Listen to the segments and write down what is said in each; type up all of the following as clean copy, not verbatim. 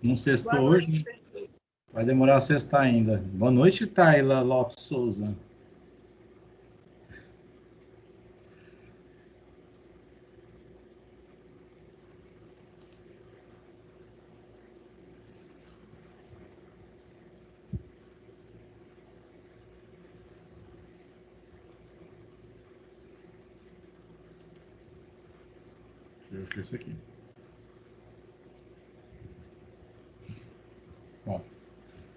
Não Boa sextou noite, hoje, né? Vai demorar a sextar ainda. Boa noite, Taila Lopes Souza. Deixa eu ver isso aqui. Bom,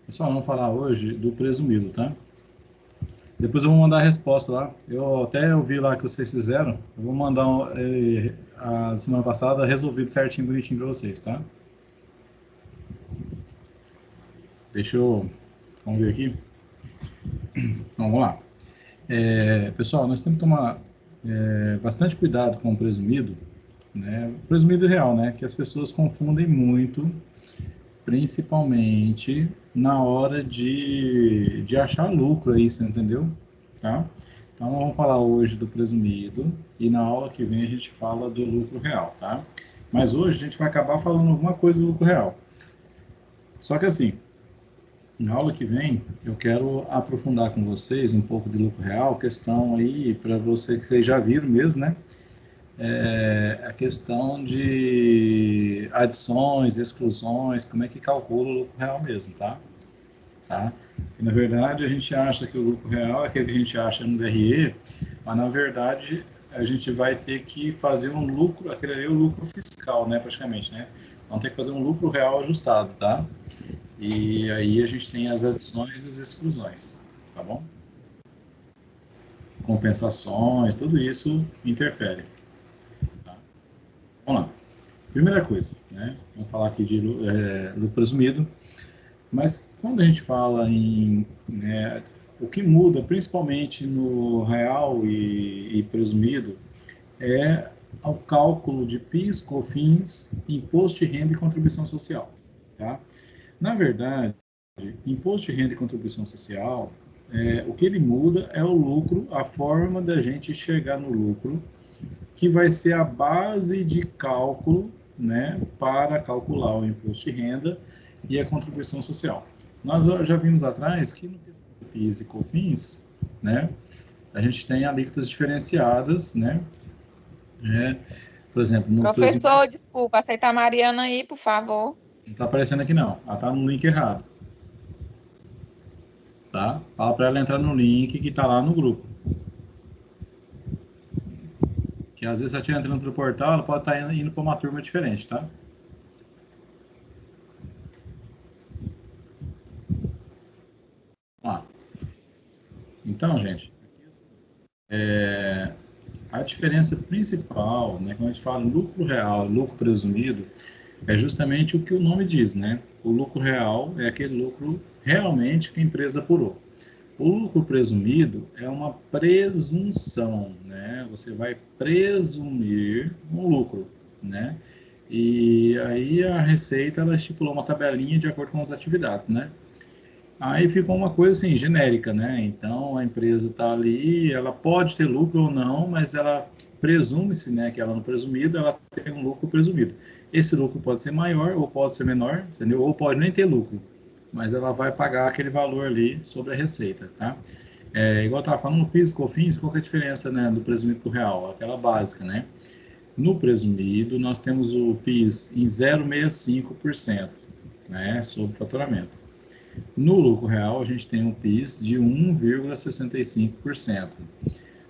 pessoal, vamos falar hoje do presumido, tá? Depois eu vou mandar a resposta lá. Eu até ouvi lá que vocês fizeram. Eu vou mandar a semana passada resolvido certinho, bonitinho para vocês, tá? Deixa eu. Vamos ver aqui. Vamos lá. Pessoal, nós temos que tomar bastante cuidado com o presumido, né? O presumido real, né? Que as pessoas confundem muito, principalmente na hora de achar lucro aí, você entendeu? Tá? Então, vamos falar hoje do presumido e na aula que vem a gente fala do lucro real, tá? Mas hoje a gente vai acabar falando alguma coisa do lucro real. Só que assim, na aula que vem, eu quero aprofundar com vocês um pouco de lucro real, questão aí, para você que vocês já viram mesmo, né? A questão de adições, exclusões, como é que calcula o lucro real mesmo, tá? Tá? E, na verdade, a gente acha que o lucro real é aquele que a gente acha no DRE, mas na verdade a gente vai ter que fazer um lucro, aquele ali é o lucro fiscal, né, praticamente, né? Vamos ter que fazer um lucro real ajustado, tá? E aí a gente tem as adições e as exclusões, tá bom? Compensações, tudo isso interfere. Tá? Vamos lá. Primeira coisa, né? Vamos falar aqui de lucro presumido, mas quando a gente fala em, né, o que muda principalmente no real e presumido é o cálculo de PIS, COFINS, imposto de renda e contribuição social, tá? Na verdade, imposto de renda e contribuição social, o que ele muda é o lucro, a forma da gente chegar no lucro, que vai ser a base de cálculo, né, para calcular o imposto de renda e a contribuição social. Nós já vimos atrás que no PIS e COFINS, né, a gente tem alíquotas diferenciadas, né, por exemplo, no presumido, Professor, desculpa, aceita a Mariana aí, por favor. não está aparecendo aqui não, ela está no link errado, tá? Fala para ela entrar no link que está lá no grupo. Que às vezes ela estiver entrando pro portal, ela pode estar indo para uma turma diferente, tá? Ó, então, gente, a diferença principal, né, quando a gente fala lucro real, lucro presumido, é justamente o que o nome diz, né? O lucro real é aquele lucro realmente que a empresa apurou. O lucro presumido é uma presunção, né? Você vai presumir um lucro, né? E aí a Receita ela estipulou uma tabelinha de acordo com as atividades, né? Aí ficou uma coisa assim, genérica, né? Então a empresa está ali, ela pode ter lucro ou não, mas ela presume-se, né, que ela no presumido, ela tem um lucro presumido. Esse lucro pode ser maior ou pode ser menor, entendeu? Ou pode nem ter lucro, mas ela vai pagar aquele valor ali sobre a receita, tá? Igual eu estava falando, no PIS e COFINS, qual que é a diferença, né, do presumido para o real? Aquela básica, né? No presumido, nós temos o PIS em 0,65%, né, sobre o faturamento. No lucro real, a gente tem um PIS de 1,65%.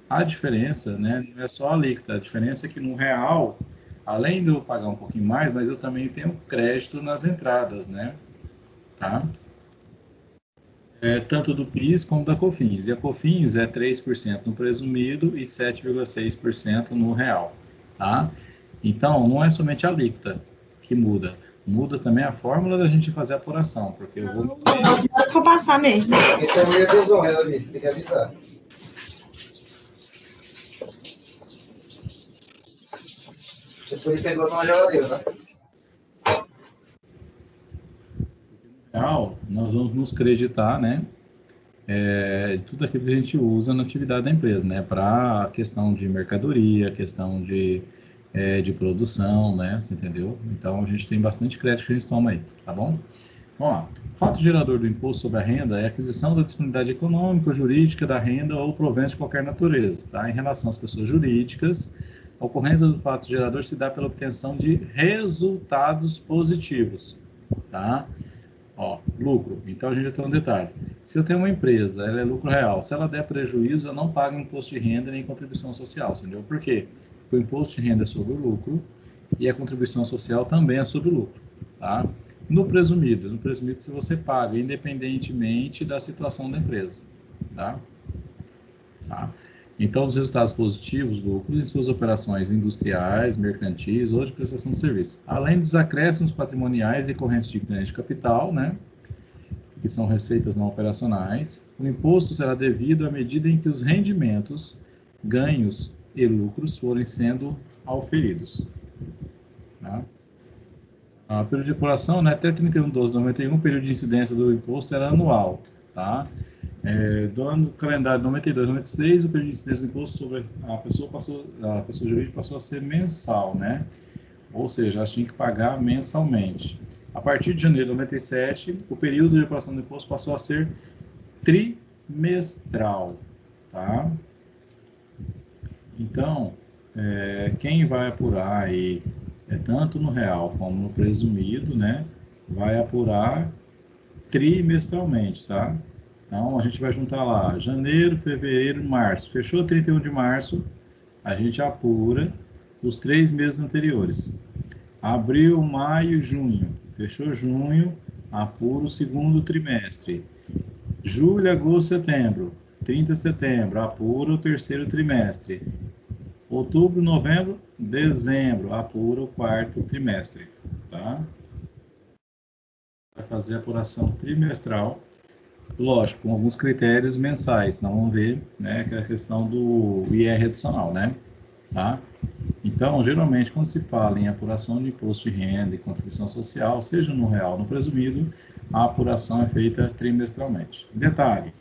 A diferença, né, não é só a alíquota, a diferença é que no real, além de eu pagar um pouquinho mais, mas eu também tenho crédito nas entradas, né? Tá? Tanto do PIS como da COFINS. E a COFINS é 3% no presumido e 7,6% no real. Tá? Então, não é somente a alíquota que muda. Muda também a fórmula da gente fazer a apuração, porque eu vou medir. eu vou passar mesmo. Esse é a minha visão, Davi, tem que avisar. Depois ele pegou numa geladeira, né? Real, nós vamos nos creditar, né? Tudo aquilo que a gente usa na atividade da empresa, né? Para a questão de mercadoria, questão de produção, né? Você entendeu? Então, a gente tem bastante crédito que a gente toma aí, tá bom? Vamos lá. Fato gerador do imposto sobre a renda é a aquisição da disponibilidade econômica ou jurídica da renda ou provento de qualquer natureza, tá? Em relação às pessoas jurídicas, a ocorrência do fato gerador se dá pela obtenção de resultados positivos, tá? Ó, lucro. Então, a gente já tem um detalhe. Se eu tenho uma empresa, ela é lucro real. Se ela der prejuízo, eu não pago imposto de renda nem contribuição social, entendeu? Por quê? Porque o imposto de renda é sobre o lucro e a contribuição social também é sobre o lucro, tá? No presumido, se você paga independentemente da situação da empresa, tá? Tá? Então, os resultados positivos, lucros em suas operações industriais, mercantis ou de prestação de serviço, além dos acréscimos patrimoniais e correntes de ganho de capital, né, que são receitas não operacionais, o imposto será devido à medida em que os rendimentos, ganhos e lucros forem sendo auferidos. Tá? A período de apuração, né, até 31/12/91, o período de incidência do imposto era anual, tá? Do ano do calendário 92/96, o período de incidência do imposto sobre a pessoa jurídica passou a ser mensal, né? Ou seja, elas tinham que pagar mensalmente. A partir de janeiro de 97, o período de apuração do imposto passou a ser trimestral, tá? Então, quem vai apurar aí, tanto no real como no presumido, né, vai apurar trimestralmente, tá? Então, a gente vai juntar lá janeiro, fevereiro, março. Fechou 31 de março, a gente apura os 3 meses anteriores. Abril, maio, junho. Fechou junho, apura o segundo trimestre. Julho, agosto, setembro. 30 de setembro, apura o terceiro trimestre. Outubro, novembro, dezembro, apura o quarto trimestre, tá? Vai fazer a apuração trimestral, lógico, com alguns critérios mensais, não vamos ver, né, que é a questão do IR adicional, né, tá? Então, geralmente, quando se fala em apuração de imposto de renda e contribuição social, seja no real ou no presumido, a apuração é feita trimestralmente. Detalhe,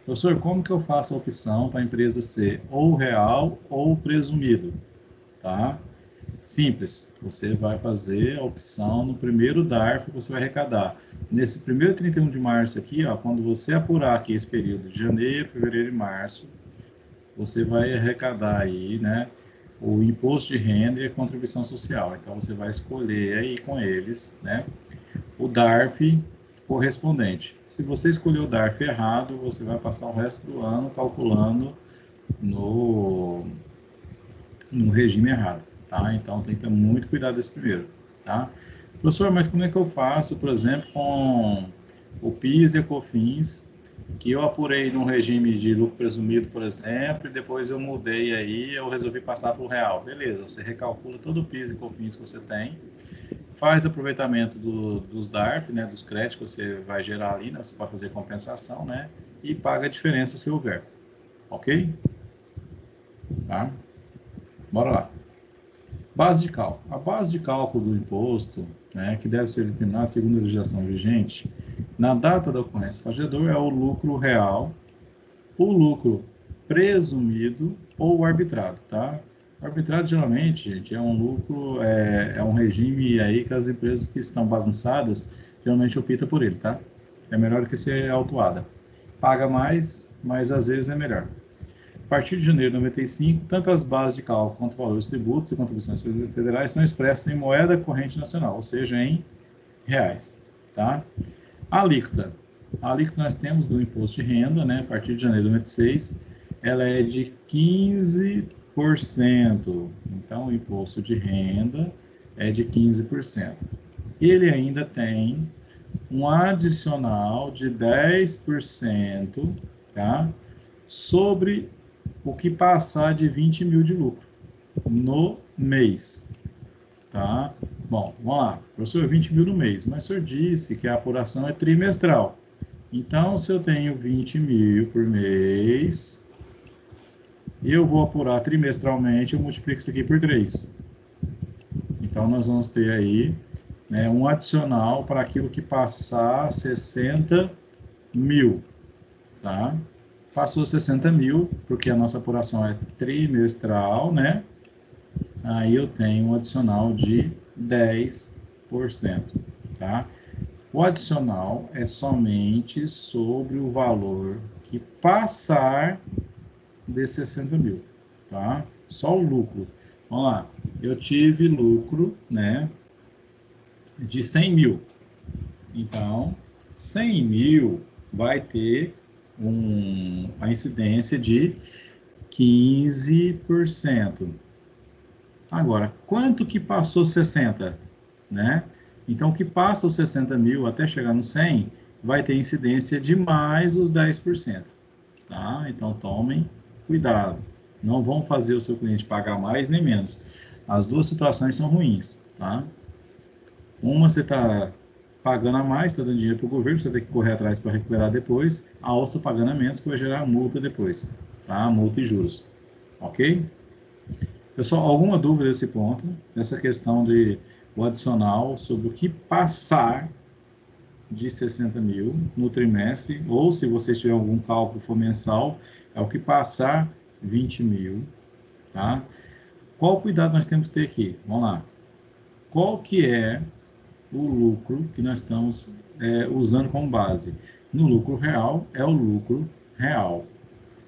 professor, como que eu faço a opção para a empresa ser ou real ou presumido, tá? Simples, você vai fazer a opção no primeiro DARF que você vai arrecadar. Nesse primeiro 31 de março aqui, ó, quando você apurar aqui esse período de janeiro, fevereiro e março, você vai arrecadar aí, né, o imposto de renda e a contribuição social. Então, você vai escolher aí com eles, né, o DARF correspondente. Se você escolher o DARF errado, você vai passar o resto do ano calculando no regime errado, tá? Então tem que ter muito cuidado desse primeiro, tá? Professor, mas como é que eu faço, por exemplo, com o PIS e a COFINS, que eu apurei num regime de lucro presumido, por exemplo, e depois eu mudei aí, eu resolvi passar para o real. Beleza, você recalcula todo o PIS e COFINS que você tem, faz aproveitamento dos DARF, né, dos créditos que você vai gerar ali, né, você pode fazer compensação, né, e paga a diferença se houver, ok? Tá? Bora lá. Base de cálculo. A base de cálculo do imposto, né, que deve ser determinada segundo a legislação vigente, na data da ocorrência do fazedor, é o lucro real, o lucro presumido ou o arbitrado, tá? O arbitrado, geralmente, gente, é um lucro, é um regime aí que as empresas que estão bagunçadas, geralmente optam por ele, tá? É melhor que ser autuada. Paga mais, mas às vezes é melhor. A partir de janeiro de 95, tanto as bases de cálculo quanto valores de tributos e contribuições federais são expressas em moeda corrente nacional, ou seja, em reais, tá? A alíquota. A alíquota que nós temos do imposto de renda, né, a partir de janeiro de 96, ela é de 15%. Então, o imposto de renda é de 15%. Ele ainda tem um adicional de 10%, tá? Sobre o que passar de 20 mil de lucro no mês, tá? Bom, vamos lá, professor, 20 mil no mês, mas o senhor disse que a apuração é trimestral. Então, se eu tenho 20 mil por mês, e eu vou apurar trimestralmente, eu multiplico isso aqui por 3. Então, nós vamos ter aí, né, um adicional para aquilo que passar 60 mil, tá? Passou 60 mil, porque a nossa apuração é trimestral, né? aí eu tenho um adicional de 10%, tá? O adicional é somente sobre o valor que passar de 60 mil, tá? Só o lucro. Vamos lá, eu tive lucro, né, de 100 mil. Então, 100 mil vai ter a incidência de 15%. Agora, quanto que passou 60, né? Então, o que passa os 60 mil até chegar no 100 vai ter incidência de mais os 10%, tá? Então, tomem cuidado. Não vão fazer o seu cliente pagar mais nem menos. As duas situações são ruins, tá? Uma você está pagando a mais, está dando dinheiro para o governo, você tem que correr atrás para recuperar depois. A outra pagando a menos, que vai gerar multa depois, tá? Multa e juros, ok? Pessoal, alguma dúvida nesse ponto, nessa questão de o adicional sobre o que passar de 60 mil no trimestre, ou se você tiver algum cálculo for mensal, é o que passar 20 mil, tá? Qual cuidado nós temos que ter aqui? Vamos lá. Qual que é o lucro que nós estamos usando como base? No lucro real, é o lucro real.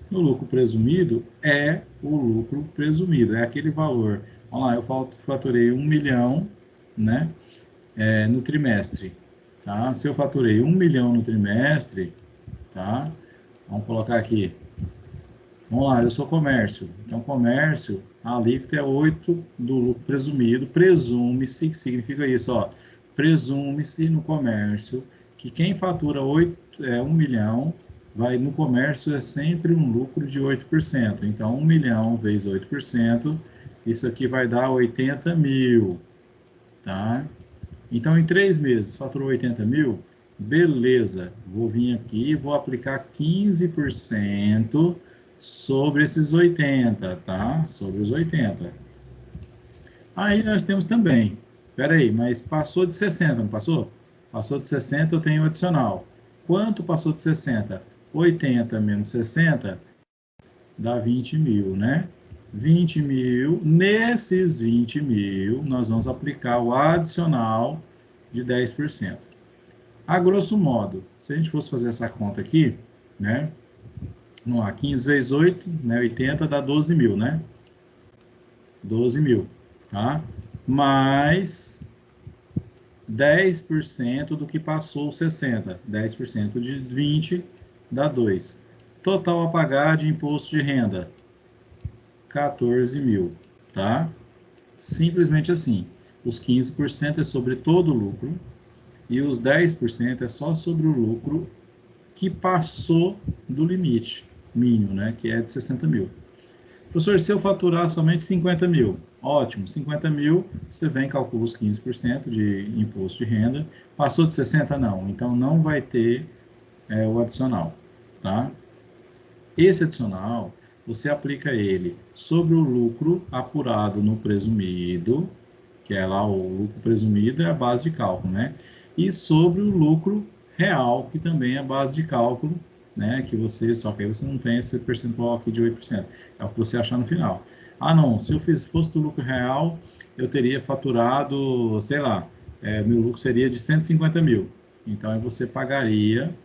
No lucro presumido, é o lucro presumido, é aquele valor. Vamos lá, eu faturei 1 milhão, né, no trimestre, tá? Se eu faturei 1 milhão no trimestre, tá? Vamos colocar aqui. Vamos lá, eu sou comércio. Então, comércio, a alíquota é 8 do lucro presumido. Presume-se, que significa isso, ó. Presume-se no comércio que quem fatura 1 milhão, vai no comércio é sempre um lucro de 8%. Então, 1 milhão vezes 8%, isso aqui vai dar 80 mil, tá? Então, em 3 meses, faturou 80 mil, beleza, vou vir aqui e vou aplicar 15% sobre esses 80, tá? Sobre os 80. Aí nós temos também, peraí, mas passou de 60, não passou? Passou de 60, eu tenho adicional. Quanto passou de 60? 80 menos 60 dá 20 mil, né? 20 mil, nesses 20 mil, nós vamos aplicar o adicional de 10%. A grosso modo, se a gente fosse fazer essa conta aqui, né? Vamos lá, 15 vezes 8, né? 80 dá 12 mil, né? 12 mil, tá? Mais 10% do que passou 60. 10% de 20 dá 2. Total a pagar de imposto de renda, 14 mil, tá? Simplesmente assim. Os 15% é sobre todo o lucro e os 10% é só sobre o lucro que passou do limite mínimo, né? Que é de 60 mil. Professor, se eu faturar somente 50 mil, ótimo, 50 mil, você vem e calcula os 15% de imposto de renda. Passou de 60? Não. Então, não vai ter o adicional, tá? Esse adicional, você aplica ele sobre o lucro apurado no presumido, que é lá o lucro presumido, é a base de cálculo, né? E sobre o lucro real, que também é a base de cálculo, né? Que você, só que aí você não tem esse percentual aqui de 8%, é o que você achar no final. Ah, não, se eu fosse do lucro real, eu teria faturado, sei lá, meu lucro seria de 150 mil. Então, aí você pagaria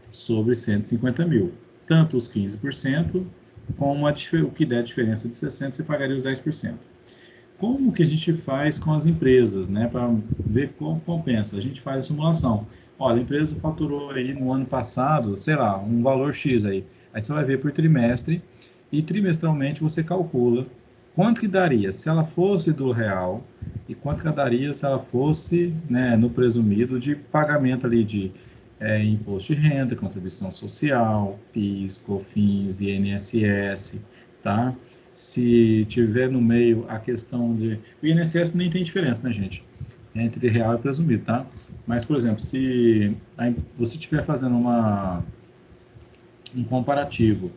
sobre 150 mil. Tanto os 15%, como o que der diferença de 60%, você pagaria os 10%. Como que a gente faz com as empresas, né, para ver como compensa? A gente faz a simulação. Olha, a empresa faturou aí no ano passado, sei lá, um valor X aí. Aí você vai ver por trimestre e trimestralmente você calcula quanto que daria se ela fosse do real e quanto que daria se ela fosse, né, no presumido de pagamento ali de imposto de renda, contribuição social, PIS, COFINS, INSS, tá? Se tiver no meio a questão de... O INSS nem tem diferença, né, gente? Entre real e presumido, tá? Mas, por exemplo, se você estiver fazendo um comparativo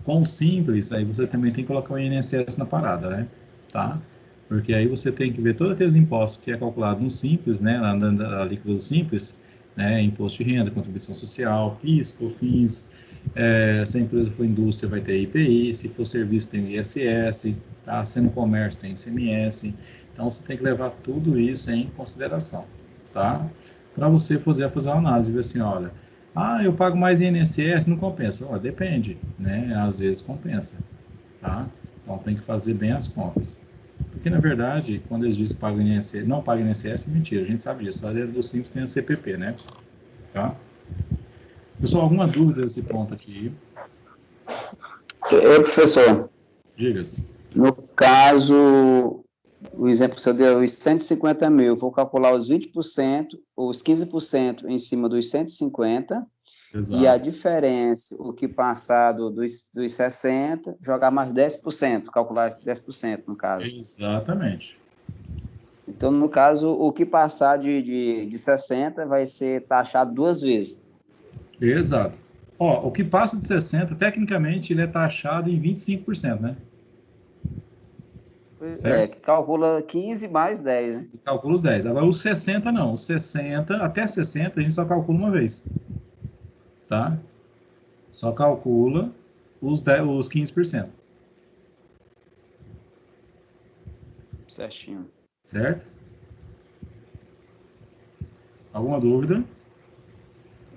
com o Simples, aí você também tem que colocar o INSS na parada, né? Tá? Porque aí você tem que ver todos aqueles impostos que é calculado no Simples, né? Na alíquota do Simples, né? Imposto de renda, contribuição social, PIS, COFINS, Se a empresa for indústria, vai ter IPI, se for serviço, tem o ISS, tá? Sendo comércio, tem ICMS. Então, você tem que levar tudo isso em consideração, tá? Para você fazer uma análise, ver assim, olha, eu pago mais INSS, não compensa. Olha, depende, né? Às vezes compensa, tá? Então, tem que fazer bem as contas. Porque, na verdade, quando eles dizem que pagam INSS, não pagam INSS, é mentira, a gente sabe disso. Lá dentro do Simples tem a CPP, né? Tá? Pessoal, alguma dúvida nesse ponto aqui? Professor, Diga-se. no caso, o exemplo que você deu, os 150 mil, vou calcular os 20%, os 15% em cima dos 150, e a Exato. diferença, o que passar dos 60, jogar mais 10%, calcular 10% no caso. Exatamente. Então, no caso, o que passar de 60 vai ser taxado 2 vezes. Exato. Ó, o que passa de 60, tecnicamente, ele é taxado em 25%, né? Certo? Que calcula 15 mais 10, né? E calcula os 10. Agora, os 60 não. Os 60, até 60, a gente só calcula uma vez. Tá? Só calcula os 15%. Certinho. Certo? Alguma dúvida?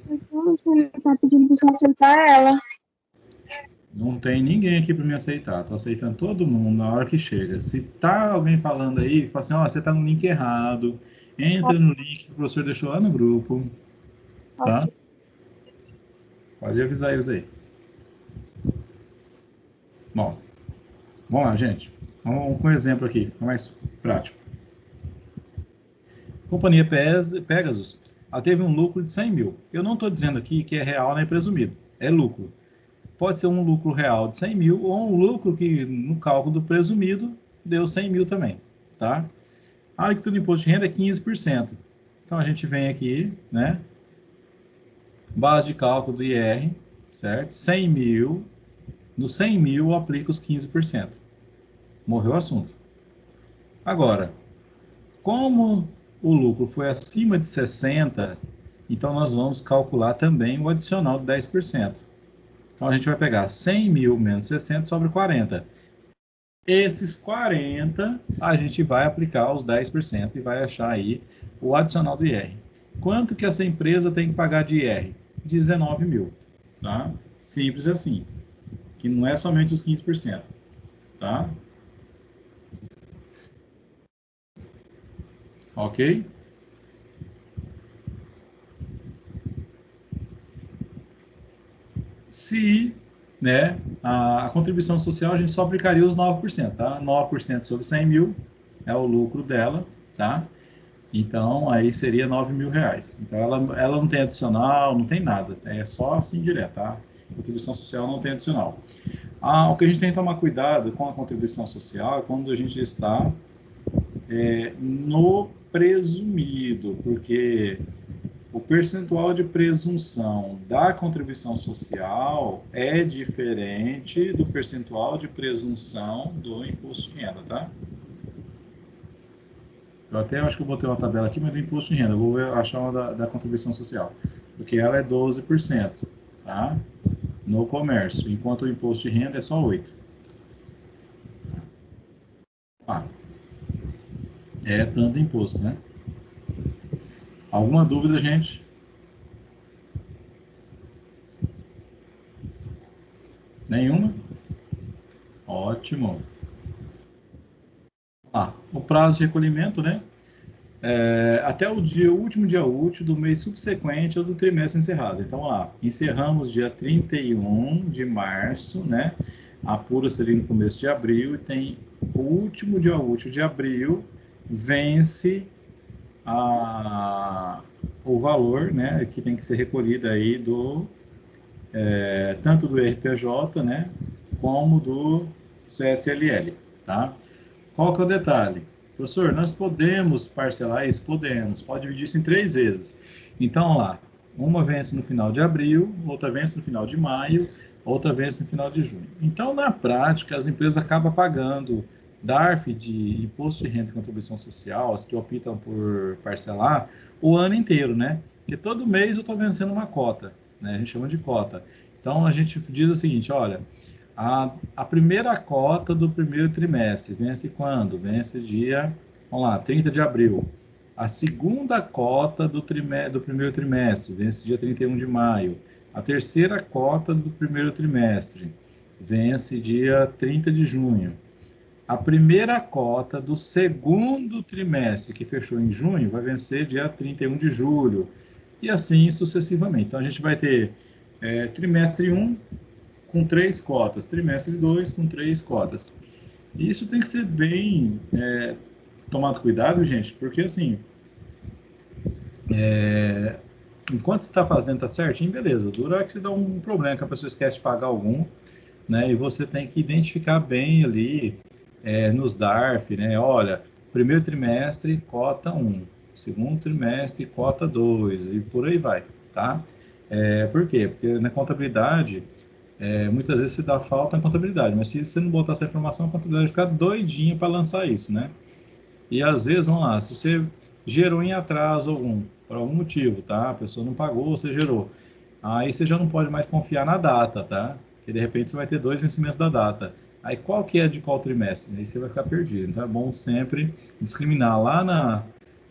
Ele tá pedindo pra você aceitar ela. Não tem ninguém aqui para me aceitar. Tô aceitando todo mundo na hora que chega. Se tá alguém falando aí, fala assim, você tá no link errado. Entra no link que o professor deixou lá no grupo. Tá? Pode avisar eles aí. Bom, vamos lá, gente. Vamos com um exemplo aqui, mais prático. Companhia Pegasus, ela teve um lucro de 100 mil. Eu não estou dizendo aqui que é real nem presumido. É lucro. Pode ser um lucro real de 100 mil ou um lucro que, no cálculo do presumido, deu 100 mil também. Tá? A alíquota do imposto de renda é 15%. Então, a gente vem aqui, né? Base de cálculo do IR, certo? 100 mil. No 100 mil, eu aplico os 15%. Morreu o assunto. Agora, como o lucro foi acima de 60, então nós vamos calcular também o adicional de 10%. Então, a gente vai pegar 100 mil menos 60 sobre 40. Esses 40, a gente vai aplicar os 10% e vai achar aí o adicional do IR. Quanto que essa empresa tem que pagar de IR? 19 mil. Tá? Simples assim. Que não é somente os 15%. Tá? Ok? Se, né, a contribuição social, a gente só aplicaria os 9%, tá? 9% sobre 100 mil é o lucro dela, tá? Então, aí seria 9 mil reais. Então, ela não tem adicional, não tem nada. É só assim direto, tá? Contribuição social não tem adicional. O que a gente tem que tomar cuidado com a contribuição social é quando a gente está no presumido, porque o percentual de presunção da contribuição social é diferente do percentual de presunção do imposto de renda, tá? Eu até acho que eu botei uma tabela aqui, mas do imposto de renda. Eu vou achar uma da contribuição social. Porque ela é 12%, tá? No comércio, enquanto o imposto de renda é só 8%. É tanto imposto, né? Alguma dúvida, gente? Nenhuma? Ótimo. O prazo de recolhimento, né? Até o último dia útil do mês subsequente ou do trimestre encerrado. Então, encerramos dia 31 de março, né? Apura-se ali no começo de abril e tem o último dia útil de abril, vence o valor, né? Que tem que ser recolhido aí tanto do RPJ, né? Como do CSLL, tá? Qual que é o detalhe? Professor, nós podemos parcelar isso? Podemos. Pode dividir isso em 3 vezes. Então, uma vence no final de abril, outra vence no final de maio, outra vence no final de junho. Então, na prática, as empresas acabam pagando DARF, de Imposto de Renda e Contribuição Social, as que optam por parcelar, o ano inteiro, né? Porque todo mês eu estou vencendo uma cota, né? A gente chama de cota. Então, a gente diz o seguinte, olha, a primeira cota do primeiro trimestre vence quando? Vence dia, vamos lá, 30 de abril. A segunda cota do primeiro trimestre vence dia 31 de maio. A terceira cota do primeiro trimestre vence dia 30 de junho. A primeira cota do segundo trimestre, que fechou em junho, vai vencer dia 31 de julho. E assim sucessivamente. Então, a gente vai ter trimestre 1 com 3 cotas, trimestre 2 com 3 cotas. E isso tem que ser bem tomado cuidado, gente, porque assim, enquanto você está fazendo, tá certinho, beleza. Dura que você dá um problema, que a pessoa esquece de pagar algum, né? E você tem que identificar bem ali nos DARF, né? Olha, primeiro trimestre, cota 1, segundo trimestre, cota 2, e por aí vai, tá? Por quê? Porque na contabilidade, muitas vezes você dá falta na contabilidade, mas se você não botar essa informação, a contabilidade fica doidinha para lançar isso, né? E às vezes, vamos lá, se você gerou em atraso algum, por algum motivo, tá? A pessoa não pagou, você gerou. Aí você já não pode mais confiar na data, tá? Porque de repente você vai ter 2 vencimentos da data. Aí qual que é de qual trimestre? Aí você vai ficar perdido. Então é bom sempre discriminar lá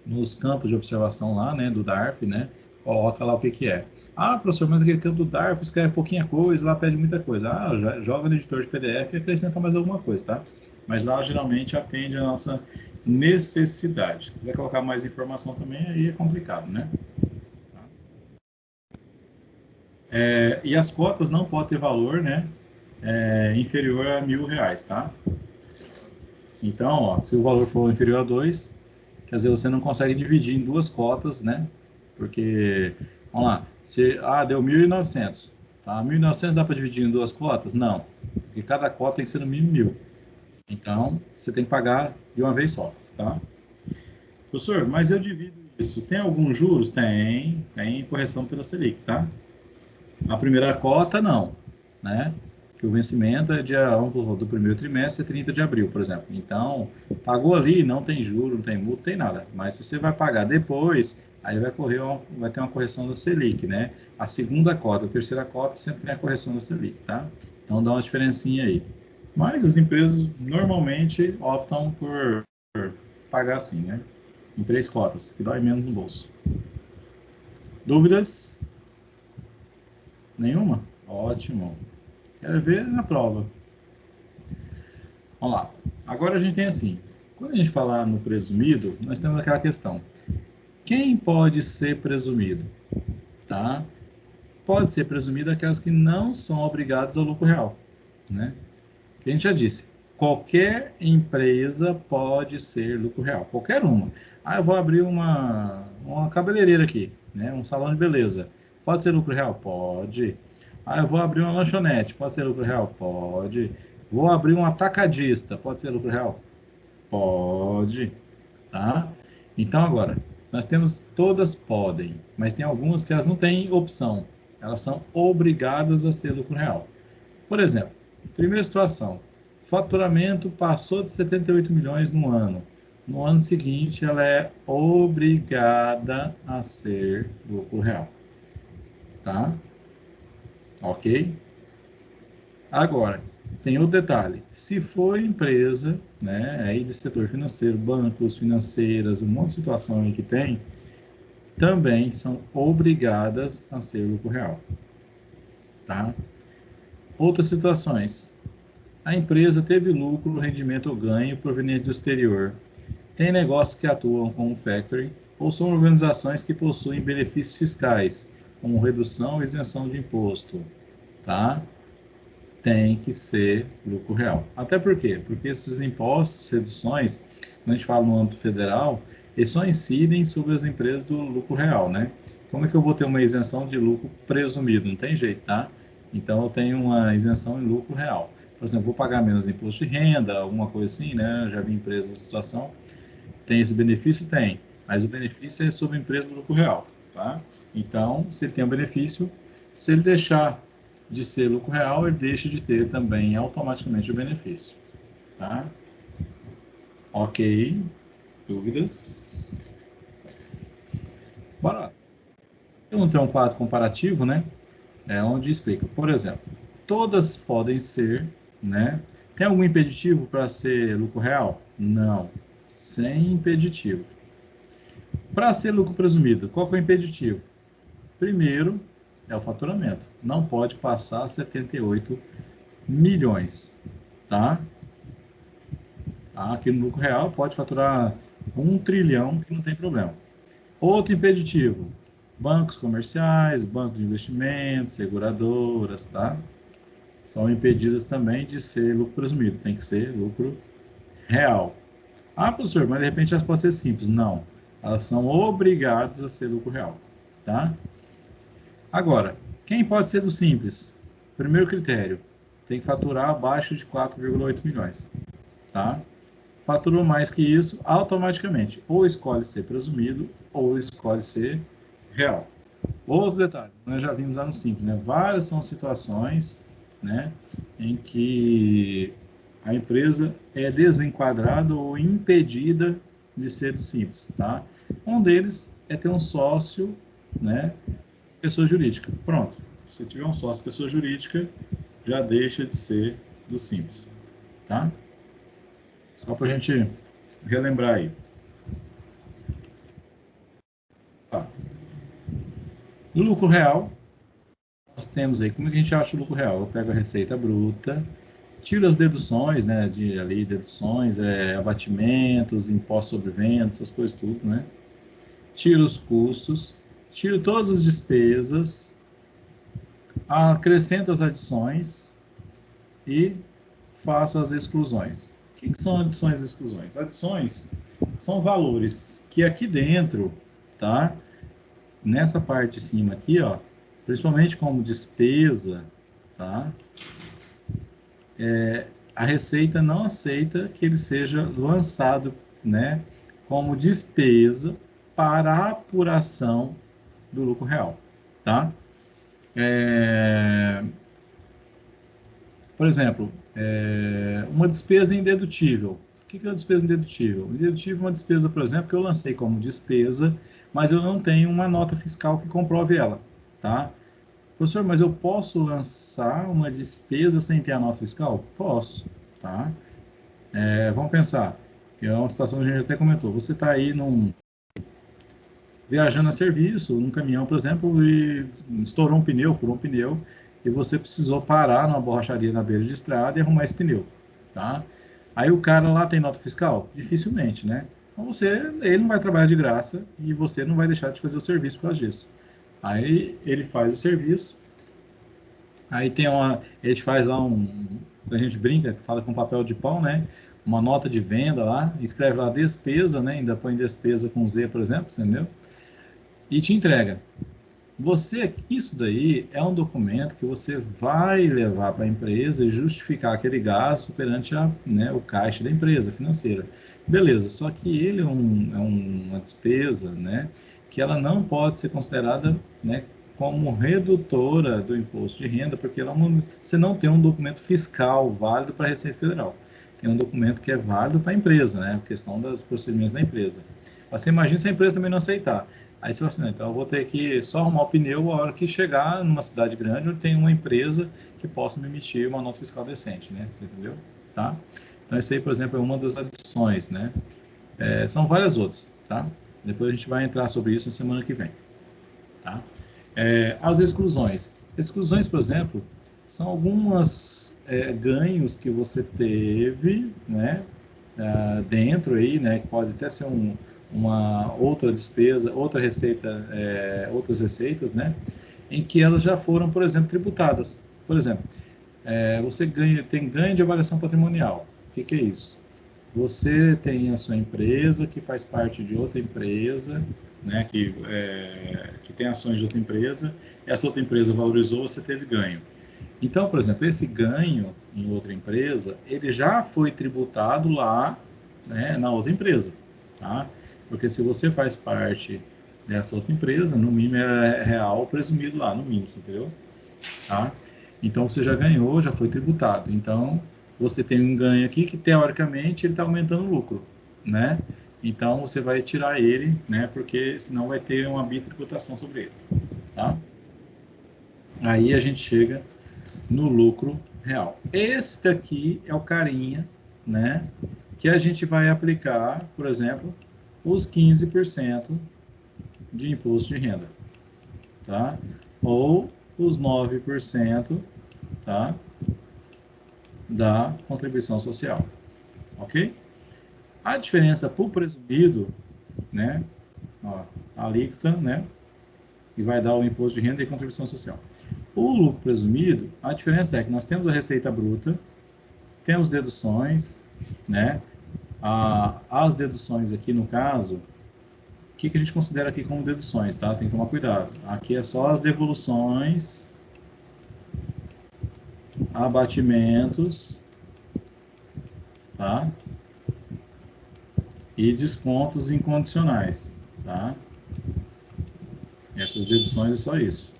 nos campos de observação lá, né, do DARF, né? Coloca lá o que que é. Ah, professor, mas aquele campo do DARF escreve pouquinha coisa, lá pede muita coisa. Ah, joga no editor de PDF e acrescenta mais alguma coisa, tá? Mas lá geralmente atende a nossa necessidade. Se quiser colocar mais informação também, aí é complicado, né? E as cotas não podem ter valor, né? Inferior a R$1.000, tá? Então, ó, se o valor for inferior a 2, quer dizer, você não consegue dividir em duas cotas, né? Porque, vamos lá, deu 1.900, tá? 1.900 dá para dividir em duas cotas? Não, porque cada cota tem que ser no mínimo 1.000. Então, você tem que pagar de uma vez só, tá? Professor, mas eu divido isso. Tem alguns juros? Tem correção pela Selic, tá? A primeira cota, não, né? Que o vencimento é do primeiro trimestre, é 30 de abril, por exemplo. Então, pagou ali, não tem juro, não tem multa, não tem nada. Mas se você vai pagar depois, aí vai ter uma correção da Selic, né? A segunda cota, a terceira cota, sempre tem a correção da Selic, tá? Então, dá uma diferencinha aí. Mas as empresas normalmente optam por pagar assim, né? Em 3 cotas, que dói menos no bolso. Dúvidas? Nenhuma? Ótimo. Quero ver na prova. Vamos lá. Agora a gente tem assim, quando a gente falar no presumido, nós temos aquela questão. Quem pode ser presumido? Tá? Pode ser presumido aquelas que não são obrigadas ao lucro real, né? Que a gente já disse, qualquer empresa pode ser lucro real, qualquer uma. Ah, eu vou abrir uma cabeleireira aqui, né? Um salão de beleza. Pode ser lucro real? Pode. Ah, eu vou abrir uma lanchonete. Pode ser lucro real? Pode. Vou abrir um atacadista. Pode ser lucro real? Pode. Tá? Então, agora, nós temos todas podem, mas tem algumas que elas não têm opção. Elas são obrigadas a ser lucro real. Por exemplo, primeira situação, faturamento passou de 78 milhões no ano. No ano seguinte, ela é obrigada a ser lucro real. Tá? Ok? Agora, tem outro detalhe. Se for empresa, né, aí de setor financeiro, bancos, financeiras, um monte de situação aí que tem, também são obrigadas a ser lucro real. Tá? Outras situações. A empresa teve lucro, rendimento ou ganho proveniente do exterior. Tem negócios que atuam como factory ou são organizações que possuem benefícios fiscais, como redução ou isenção de imposto. Tá? Tem que ser lucro real. Até por quê? Porque esses impostos, reduções, quando a gente fala no âmbito federal, eles só incidem sobre as empresas do lucro real, né? Como é que eu vou ter uma isenção de lucro presumido? Não tem jeito, tá? Então, eu tenho uma isenção em lucro real. Por exemplo, vou pagar menos imposto de renda, alguma coisa assim, né? Já vi empresas nessa situação. Tem esse benefício? Tem. Mas o benefício é sobre a empresa do lucro real, tá? Então, se ele tem um benefício, se ele deixar de ser lucro real, ele deixa de ter também automaticamente o benefício, tá? Ok. Dúvidas? Bora lá. Eu não tenho um quadro comparativo, né? é onde explica. Por exemplo, todas podem ser, né? Tem algum impeditivo para ser lucro real? Não, sem impeditivo. Para ser lucro presumido, qual que é o impeditivo? Primeiro, é o faturamento. Não pode passar 78 milhões, tá? Aqui no lucro real pode faturar 1 trilhão, que não tem problema. Outro impeditivo, bancos comerciais, bancos de investimentos, seguradoras, tá? São impedidas também de ser lucro presumido, tem que ser lucro real. Ah, professor, mas de repente elas podem ser simples. Não, elas são obrigadas a ser lucro real, tá? Agora, quem pode ser do simples? Primeiro critério, tem que faturar abaixo de 4,8 milhões, tá? Faturou mais que isso, automaticamente, ou escolhe ser presumido, ou escolhe ser real. Outro detalhe, nós já vimos lá no simples, né? Várias são situações, né, em que a empresa é desenquadrada ou impedida de ser do simples, tá? Um deles é ter um sócio, né, pessoa jurídica. Pronto. Se tiver um sócio pessoa jurídica, já deixa de ser do simples, tá? Só para a gente relembrar aí. Tá. No lucro real, nós temos aí, como é que a gente acha o lucro real? Eu pego a receita bruta, tiro as deduções, né, de ali, deduções, abatimentos, impostos sobre vendas, essas coisas tudo, né? Tiro os custos, tiro todas as despesas, acrescento as adições e faço as exclusões. O que são adições e exclusões? Adições são valores que aqui dentro, tá? Nessa parte de cima aqui, ó, principalmente como despesa, tá? A Receita não aceita que ele seja lançado, né, como despesa para a apuração do lucro real, tá? Por exemplo, uma despesa indedutível. O que é uma despesa indedutível? Indedutível é uma despesa, por exemplo, que eu lancei como despesa, mas eu não tenho uma nota fiscal que comprove ela, tá? Professor, mas eu posso lançar uma despesa sem ter a nota fiscal? Posso, tá? Vamos pensar, é uma situação que a gente até comentou, você está aí viajando a serviço, num caminhão, por exemplo, e estourou um pneu, furou um pneu, e você precisou parar numa borracharia na beira de estrada e arrumar esse pneu, tá? Aí o cara lá tem nota fiscal? Dificilmente, né? Então ele não vai trabalhar de graça e você não vai deixar de fazer o serviço por causa disso. Aí ele faz o serviço, aí a gente faz lá a gente brinca, fala com papel de pão, né? Uma nota de venda lá, escreve lá despesa, né? Ainda põe despesa com Z, por exemplo, entendeu? E te entrega. Isso daí é um documento que você vai levar para a empresa e justificar aquele gasto perante né, o caixa da empresa financeira. Beleza, só que ele é uma despesa, né, que ela não pode ser considerada, né, como redutora do imposto de renda, porque você não tem um documento fiscal válido para a Receita Federal. Tem um documento que é válido para a empresa, né, a questão dos procedimentos da empresa. Você imagina se a empresa também não aceitar. Aí você fala assim, então eu vou ter que só arrumar o pneu a hora que chegar numa cidade grande onde tem uma empresa que possa me emitir uma nota fiscal decente, né? Você entendeu? Tá? Então isso aí, por exemplo, é uma das adições, né? São várias outras, tá? Depois a gente vai entrar sobre isso na semana que vem, tá? As exclusões. Exclusões, por exemplo, são algumas ganhos que você teve, né? Dentro aí, né? Pode até ser uma outra despesa, outra receita, outras receitas, né? Em que elas já foram, por exemplo, tributadas. Por exemplo, você tem ganho de avaliação patrimonial. O que é isso? Você tem a sua empresa que faz parte de outra empresa, né? Que tem ações de outra empresa. Essa outra empresa valorizou, você teve ganho. Então, por exemplo, esse ganho em outra empresa, ele já foi tributado lá, né, na outra empresa, tá? Porque se você faz parte dessa outra empresa, no mínimo é real presumido lá, no mínimo, entendeu? Tá? Então você já ganhou, já foi tributado. Então você tem um ganho aqui que teoricamente ele está aumentando o lucro, né? Então você vai tirar ele, né? Porque senão vai ter uma bitributação sobre ele, tá? Aí a gente chega no lucro real. Esse daqui é o carinha, né, que a gente vai aplicar, por exemplo, os 15% de imposto de renda, tá? Ou os 9%, tá, da contribuição social, ok? A diferença para o presumido, né, ó, a alíquota, né, e vai dar o imposto de renda e contribuição social. O lucro presumido, a diferença é que nós temos a receita bruta, temos deduções, né? As deduções aqui, no caso, o que a gente considera aqui como deduções, tá? Tem que tomar cuidado. Aqui é só as devoluções, abatimentos, tá? E descontos incondicionais, tá? Essas deduções é só isso.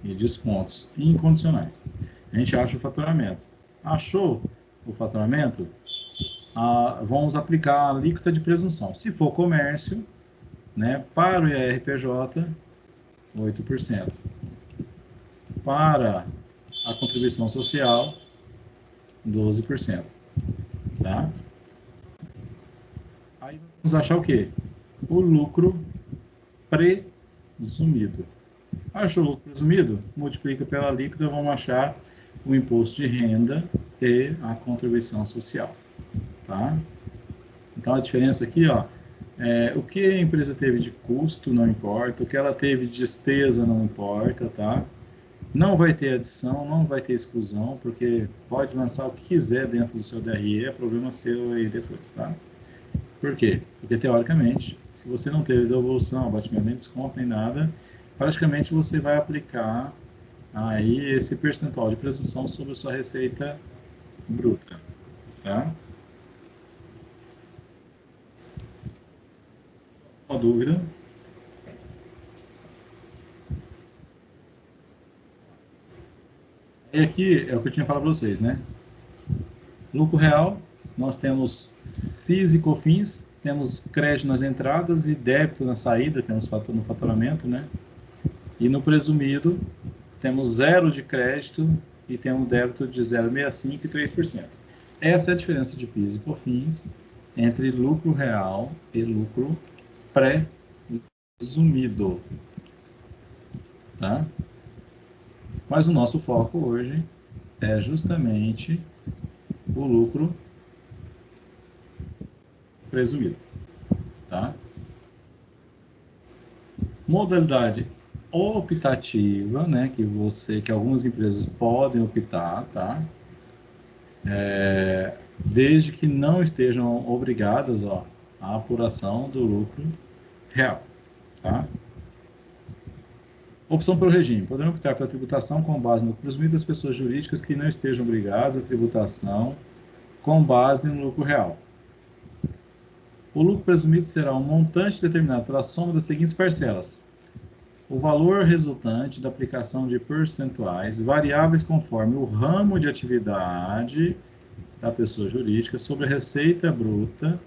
E descontos incondicionais. A gente acha o faturamento. Achou o faturamento? Vamos aplicar a alíquota de presunção. Se for comércio, né, para o IRPJ, 8%. Para a contribuição social, 12%. Tá? Aí vamos achar o quê? O lucro presumido. Achou o lucro presumido? Multiplica pela alíquota, vamos achar o imposto de renda e a contribuição social. Tá? Então a diferença aqui, ó, o que a empresa teve de custo não importa, o que ela teve de despesa não importa, tá? Não vai ter adição, não vai ter exclusão, porque pode lançar o que quiser dentro do seu DRE, é problema seu aí depois, tá? Por quê? Porque teoricamente, se você não teve devolução, abatimento, nem desconto, nem nada, praticamente você vai aplicar aí esse percentual de presunção sobre a sua receita bruta, tá? Uma dúvida? E aqui é o que eu tinha falado para vocês, né? Lucro real, nós temos PIS e COFINS, temos crédito nas entradas e débito na saída, temos no faturamento, né? E no presumido, temos 0 de crédito e temos um débito de 0,65% e 3%. Essa é a diferença de PIS e COFINS entre lucro real e lucro presumido, tá? Mas o nosso foco hoje é justamente o lucro presumido, tá? Modalidade optativa, né, que algumas empresas podem optar, tá? Desde que não estejam obrigadas, ó, à apuração do lucro real, tá? Opção pelo regime. Poderão optar pela tributação com base no lucro presumido das pessoas jurídicas que não estejam obrigadas à tributação com base no lucro real. O lucro presumido será um montante determinado pela soma das seguintes parcelas: o valor resultante da aplicação de percentuais variáveis conforme o ramo de atividade da pessoa jurídica sobre a receita bruta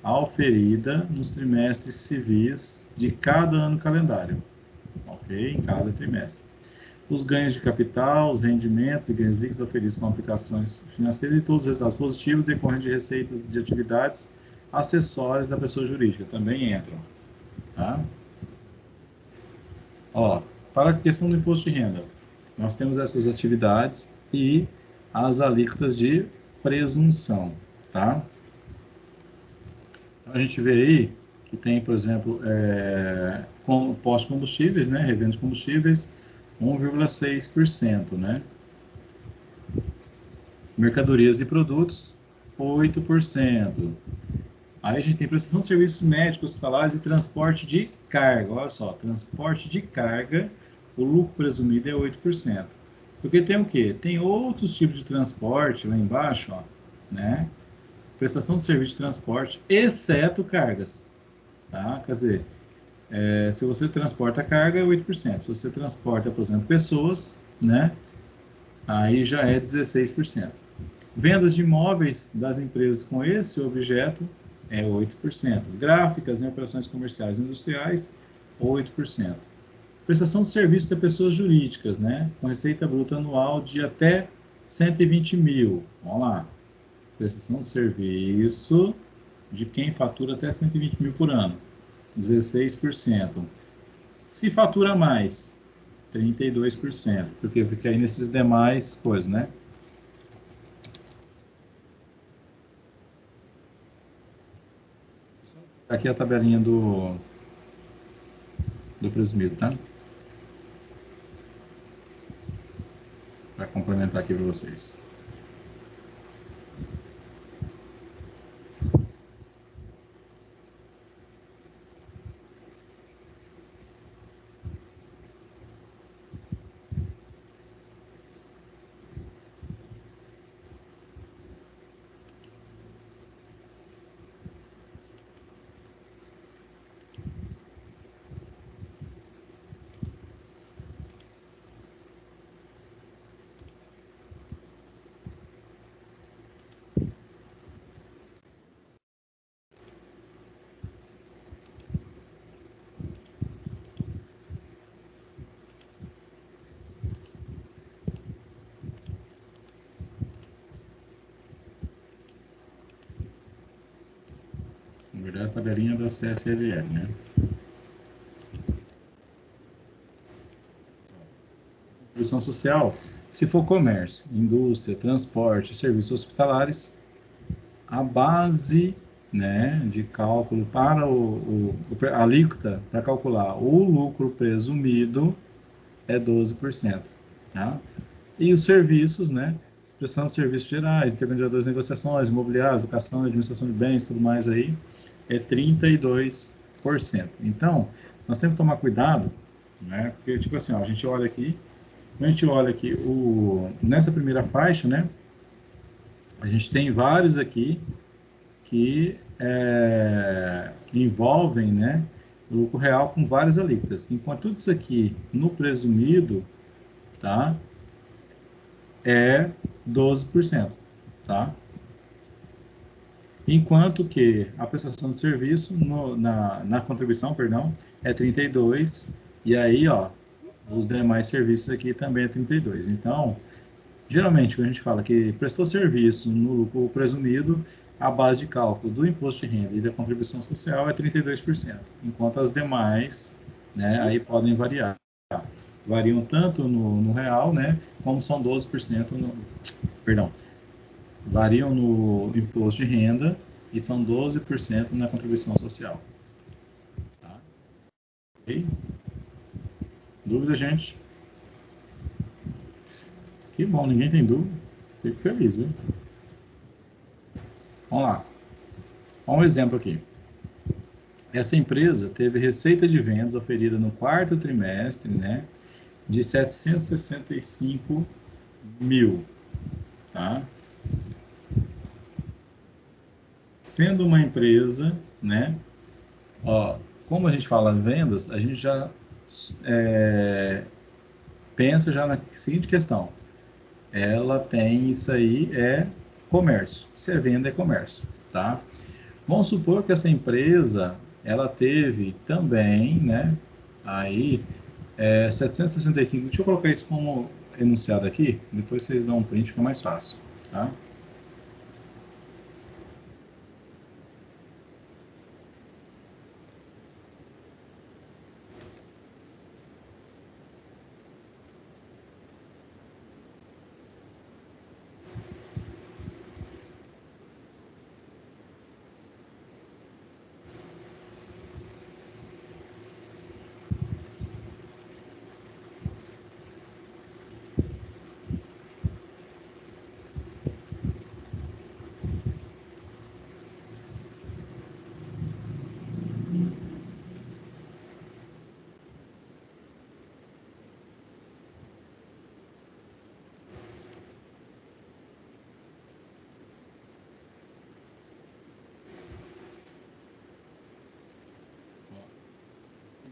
auferida nos trimestres civis de cada ano calendário, ok? Em cada trimestre. Os ganhos de capital, os rendimentos e ganhos líquidos oferidos com aplicações financeiras e todos os resultados positivos decorrentes de receitas de atividades acessórias da pessoa jurídica também entram, tá? Ó, para a questão do imposto de renda, nós temos essas atividades e as alíquotas de presunção, tá? Então, a gente vê aí que tem, por exemplo, pós-combustíveis, né, revenda de combustíveis, 1,6%, né? Mercadorias e produtos, 8%. Aí a gente tem prestação de serviços médicos, hospitalares e transporte de carga. Olha só, transporte de carga, o lucro presumido é 8%. Porque tem o quê? Tem outros tipos de transporte lá embaixo, ó, né? Prestação de serviço de transporte, exceto cargas, tá? Quer dizer, se você transporta carga, é 8%. Se você transporta, por exemplo, pessoas, né? Aí já é 16%. Vendas de imóveis das empresas com esse objeto é 8%. Gráficas em operações comerciais e industriais, 8%. Prestação de serviço de pessoas jurídicas, né? Com receita bruta anual de até 120 mil. Vamos lá. Prestação de serviço de quem fatura até 120 mil por ano. 16%. Se fatura mais, 32%. Porque fica aí nesses demais coisas, né? Aqui é a tabelinha do presumido, tá? Para complementar aqui para vocês. Na verdade, a tabelinha da CSLL, né? Contribuição social, se for comércio, indústria, transporte, serviços hospitalares, a base, né, de cálculo para a alíquota para calcular o lucro presumido é 12%. Tá? E os serviços, né, prestação de serviços gerais, intermediadores de negociações, imobiliários, educação, administração de bens, tudo mais aí, é 32%. Então, nós temos que tomar cuidado, né, porque, tipo assim, ó, a gente olha aqui, nessa primeira faixa, né, a gente tem vários aqui que envolvem, né, o lucro real com várias alíquotas. Enquanto tudo isso aqui no presumido, tá, é 12%, tá? Enquanto que a prestação de serviço na contribuição, perdão, é 32%, e aí, ó, os demais serviços aqui também é 32%. Então, geralmente, quando a gente fala que prestou serviço no lucro presumido, a base de cálculo do imposto de renda e da contribuição social é 32%, enquanto as demais, né, aí podem variar. Variam tanto no real, né, como são 12% variam no imposto de renda e são 12% na contribuição social. Tá? Ok? Dúvida, gente? Que bom, ninguém tem dúvida. Fico feliz, viu? Vamos lá. Olha um exemplo aqui. Essa empresa teve receita de vendas oferida no quarto trimestre, né, de 765 mil, tá? Sendo uma empresa, né, ó, como a gente fala em vendas, a gente já pensa já na seguinte questão. Ela tem isso aí, é comércio. Se é venda, é comércio, tá? Vamos supor que essa empresa, ela teve também, né, aí, 765, deixa eu colocar isso como enunciado aqui, depois vocês dão um print, fica mais fácil, tá?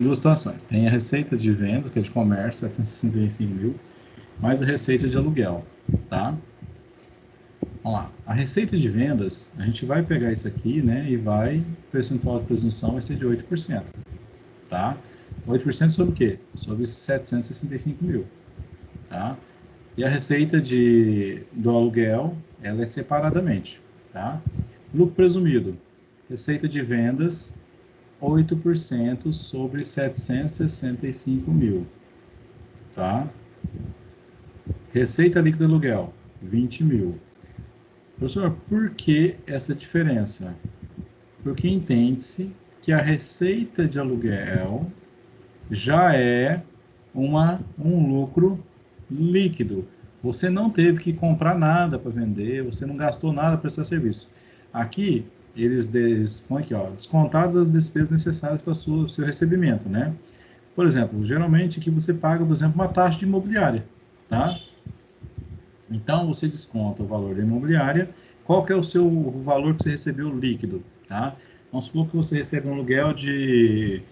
Duas situações. Tem a receita de vendas, que é de comércio, 765 mil, mais a receita de aluguel, tá? Vamos lá. A receita de vendas, a gente vai pegar isso aqui, né, e o percentual de presunção vai ser de 8%, tá? 8% sobre o quê? Sobre esses 765 mil, tá? E a receita do aluguel, ela é separadamente, tá? Lucro presumido, receita de vendas, 8% sobre 765 mil, tá? Receita líquida do aluguel, 20 mil. Professor, por que essa diferença? Porque entende-se que a receita de aluguel já é um lucro líquido. Você não teve que comprar nada para vender, você não gastou nada para prestar serviço. Aqui, eles põem aqui, ó, descontadas as despesas necessárias para o seu recebimento, né? Por exemplo, geralmente aqui você paga, por exemplo, uma taxa de imobiliária, tá? Então, você desconta o valor da imobiliária. Qual que é o valor que você recebeu líquido, tá? Vamos supor que você recebe um aluguel de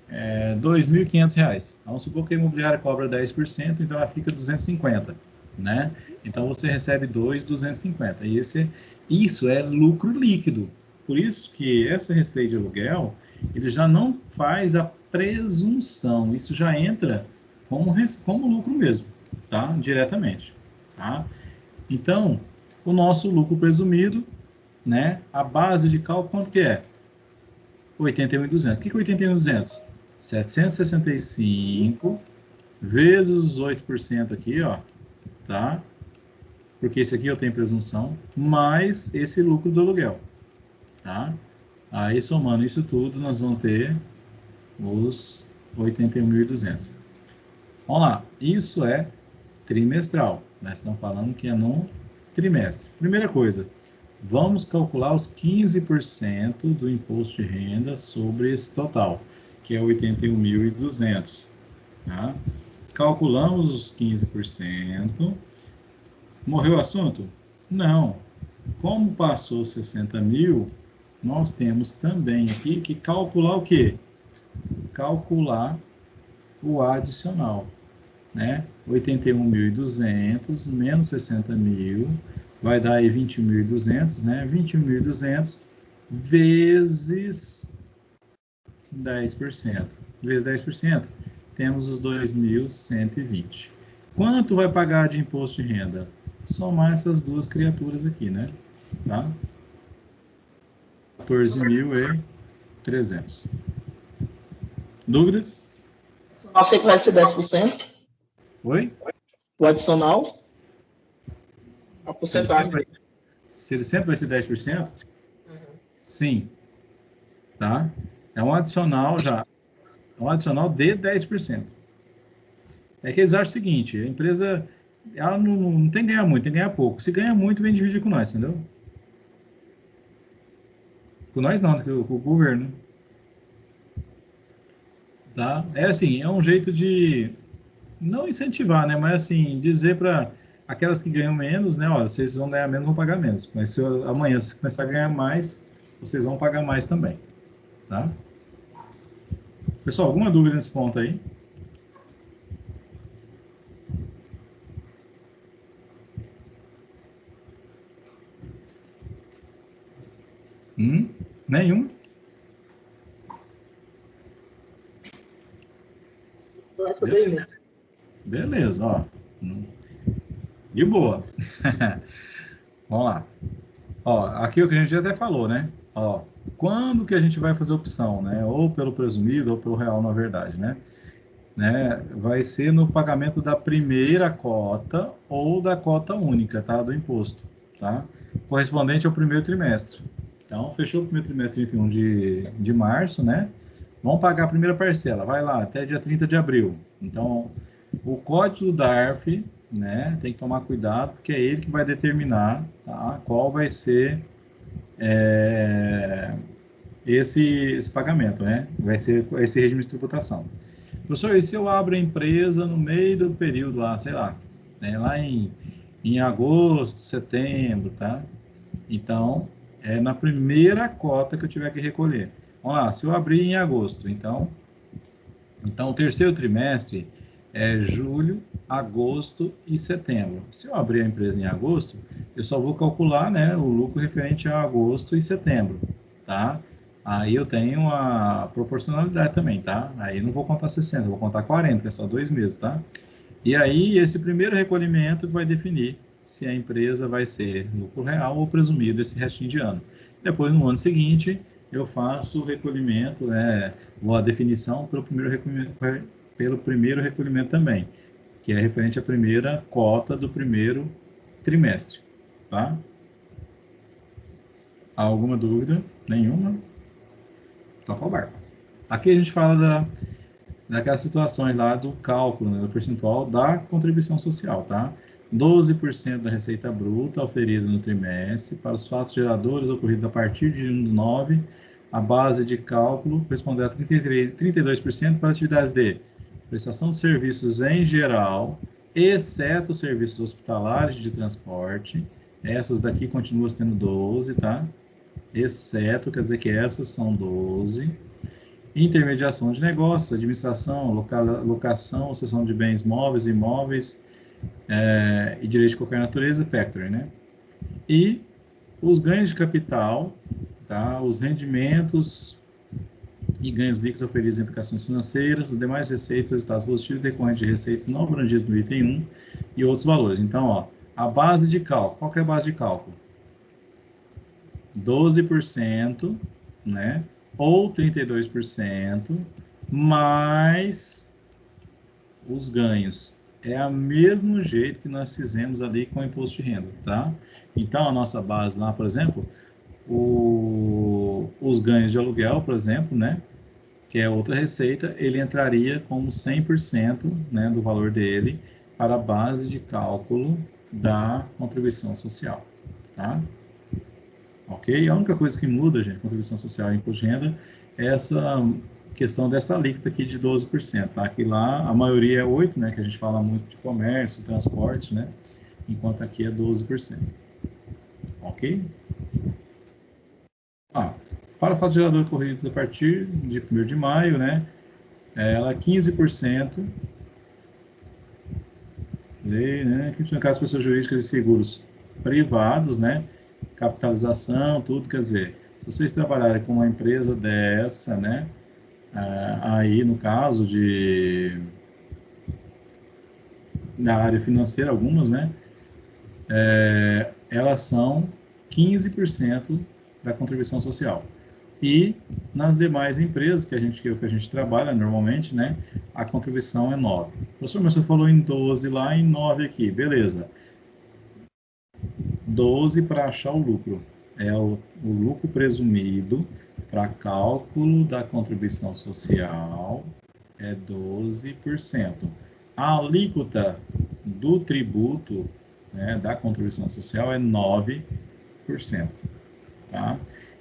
R$ 2.500. Vamos supor que a imobiliária cobra 10%, então ela fica 250, né? Então, você recebe 2.250. E isso é lucro líquido. Por isso que essa receita de aluguel, ele já não faz a presunção. Isso já entra como lucro mesmo, tá? Diretamente. Tá? Então, o nosso lucro presumido, né? A base de cálculo, quanto que é? 81.200. O que é 81.200? 765 vezes os 8% aqui, ó, tá? Porque esse aqui eu tenho presunção, mais esse lucro do aluguel, tá? Aí, somando isso tudo, nós vamos ter os 81.200. Vamos lá. Isso é trimestral. Nós estamos falando que é no trimestre. Primeira coisa, vamos calcular os 15% do imposto de renda sobre esse total, que é 81.200. Tá? Calculamos os 15%. Morreu o assunto? Não. Como passou 60 mil, nós temos também aqui que calcular o quê? Calcular o adicional, né? 81.200 menos 60 mil vai dar aí 21.200, né? 21.200 vezes 10%. Vezes 10%, temos os 2.120. Quanto vai pagar de imposto de renda? Somar essas duas criaturas aqui, né? Tá? 14.300. Dúvidas? Eu sei que vai ser 10%. Oi? O adicional, a porcentagem. Se ele sempre vai ser 10%? Sim. Tá? É um adicional já. É um adicional de 10%. É que eles acham o seguinte, a empresa ela não tem que ganhar muito, tem que ganhar pouco. Se ganha muito, vem dividir com nós, entendeu? Com nós não, com o governo. Tá? É assim, é um jeito de não incentivar, né? Mas assim, dizer para aquelas que ganham menos, né? Olha, vocês vão ganhar menos, vão pagar menos. Mas se amanhã se começar a ganhar mais, vocês vão pagar mais também, tá? Pessoal, alguma dúvida nesse ponto aí? Nenhum? Beleza. Beleza, ó. De boa. Vamos lá. Ó, aqui o que a gente até falou, né? Ó, quando que a gente vai fazer opção, né? Ou pelo presumido ou pelo real, na verdade, né? Vai ser no pagamento da primeira cota ou da cota única, tá? Do imposto, tá? Correspondente ao primeiro trimestre. Então, fechou o primeiro trimestre 31 de março, né? Vamos pagar a primeira parcela, vai lá, até dia 30 de abril. Então, o código do DARF, né? Tem que tomar cuidado, porque é ele que vai determinar, tá? Qual vai ser esse pagamento, né? Vai ser esse regime de tributação. Professor, e se eu abro a empresa no meio do período lá, sei lá, né, lá em agosto, setembro, tá? Então, é na primeira cota que eu tiver que recolher. Vamos lá, se eu abrir em agosto, então o terceiro trimestre é julho, agosto e setembro. Se eu abrir a empresa em agosto, eu só vou calcular, né, o lucro referente a agosto e setembro, tá? Aí eu tenho a proporcionalidade também, tá? Aí eu não vou contar 60, vou contar 40, que é só 2 meses, tá? E aí esse primeiro recolhimento vai definir se a empresa vai ser lucro real ou presumido esse restinho de ano. Depois, no ano seguinte, eu faço o recolhimento, a definição pelo primeiro recolhimento também, que é referente à primeira cota do primeiro trimestre, tá? Alguma dúvida? Nenhuma? Toca o barco. Aqui a gente fala daquelas situações lá do cálculo, né, do percentual da contribuição social, tá? 12% da receita bruta oferida no trimestre para os fatos geradores ocorridos a partir de 1/9, a base de cálculo corresponderá a 32% para atividades de prestação de serviços em geral, exceto serviços hospitalares de transporte. Essas daqui continuam sendo 12, tá? Exceto, quer dizer que essas são 12. Intermediação de negócios, administração, locação, cessão de bens móveis e imóveis e direito de qualquer natureza, factoring, né? E os ganhos de capital, tá? Os rendimentos e ganhos líquidos oferidos em aplicações financeiras, os demais receitas, resultados positivos decorrentes de receitas não abrangidas no item 1 e outros valores. Então, ó, a base de cálculo, qual que é a base de cálculo? 12%, né? Ou 32%, mais os ganhos. É o mesmo jeito que nós fizemos ali com o imposto de renda, tá? Então, a nossa base lá, por exemplo, os ganhos de aluguel, por exemplo, né? Que é outra receita, ele entraria como 100%, né, do valor dele para a base de cálculo da contribuição social, tá? Ok? A única coisa que muda, gente, contribuição social e imposto de renda, é essa questão dessa alíquota aqui de 12%, tá? Que lá a maioria é 8%, né? Que a gente fala muito de comércio, transporte, né? Enquanto aqui é 12%. Ok? Para o fato gerador corrido a partir de 1º de maio, né? Ela é 15%. Lei, né? Que no caso pessoas jurídicas e seguros privados, né? Capitalização, tudo, quer dizer, se vocês trabalharem com uma empresa dessa, né, aí no caso na área financeira, algumas, né, elas são 15% da contribuição social. E nas demais empresas que a gente trabalha normalmente, né, a contribuição é 9%. Professor, mas você falou em 12 lá e 9 aqui, beleza. 12 para achar o lucro. É o lucro presumido para cálculo da contribuição social é 12%. A alíquota do tributo, né, da contribuição social é 9%. Tá?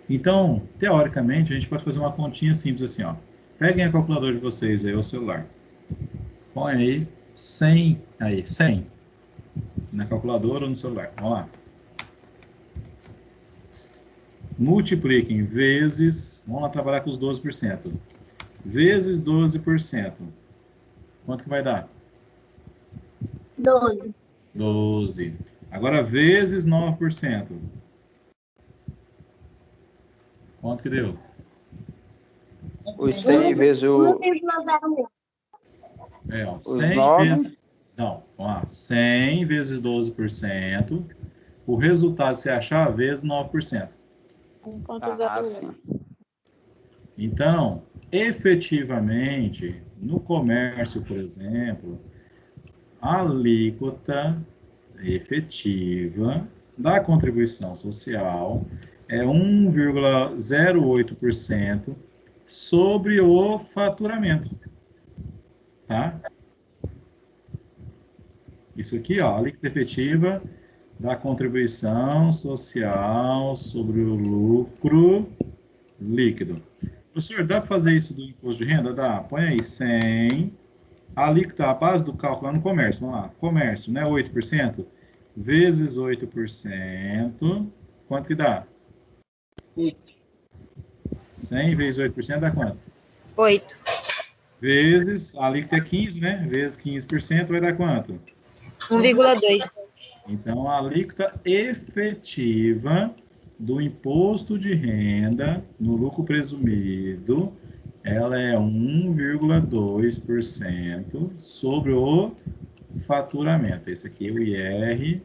Então, teoricamente, a gente pode fazer uma continha simples assim, ó. Peguem a calculadora de vocês aí, o celular. Põe aí 100, aí, 100 na calculadora ou no celular. Vamos lá. Multipliquem vezes, vamos lá trabalhar com os 12%. Vezes 12%. Quanto que vai dar? 12. 12. Agora, vezes 9%. Quanto que deu? Os 100 vezes o... 1,06. Ó, Os 100 9. vezes... Não, vamos lá. 100 vezes 12%. O resultado, se achar, vezes 9%. Sim. Então, efetivamente, no comércio, por exemplo, a alíquota efetiva da contribuição social é 1,08% sobre o faturamento, tá? Isso aqui, ó, a alíquota efetiva da contribuição social sobre o lucro líquido. Professor, dá para fazer isso do imposto de renda? Dá. Põe aí 100. A alíquota, a base do cálculo lá no comércio. Vamos lá. Comércio, né? 8%. Vezes 8%. Quanto que dá? 100 vezes 8% dá quanto? 8. Vezes, a alíquota é 15, né? Vezes 15% vai dar quanto? 1,2. Então, a alíquota efetiva do imposto de renda no lucro presumido, ela é 1,2% sobre o faturamento. Esse aqui é o IRPJ.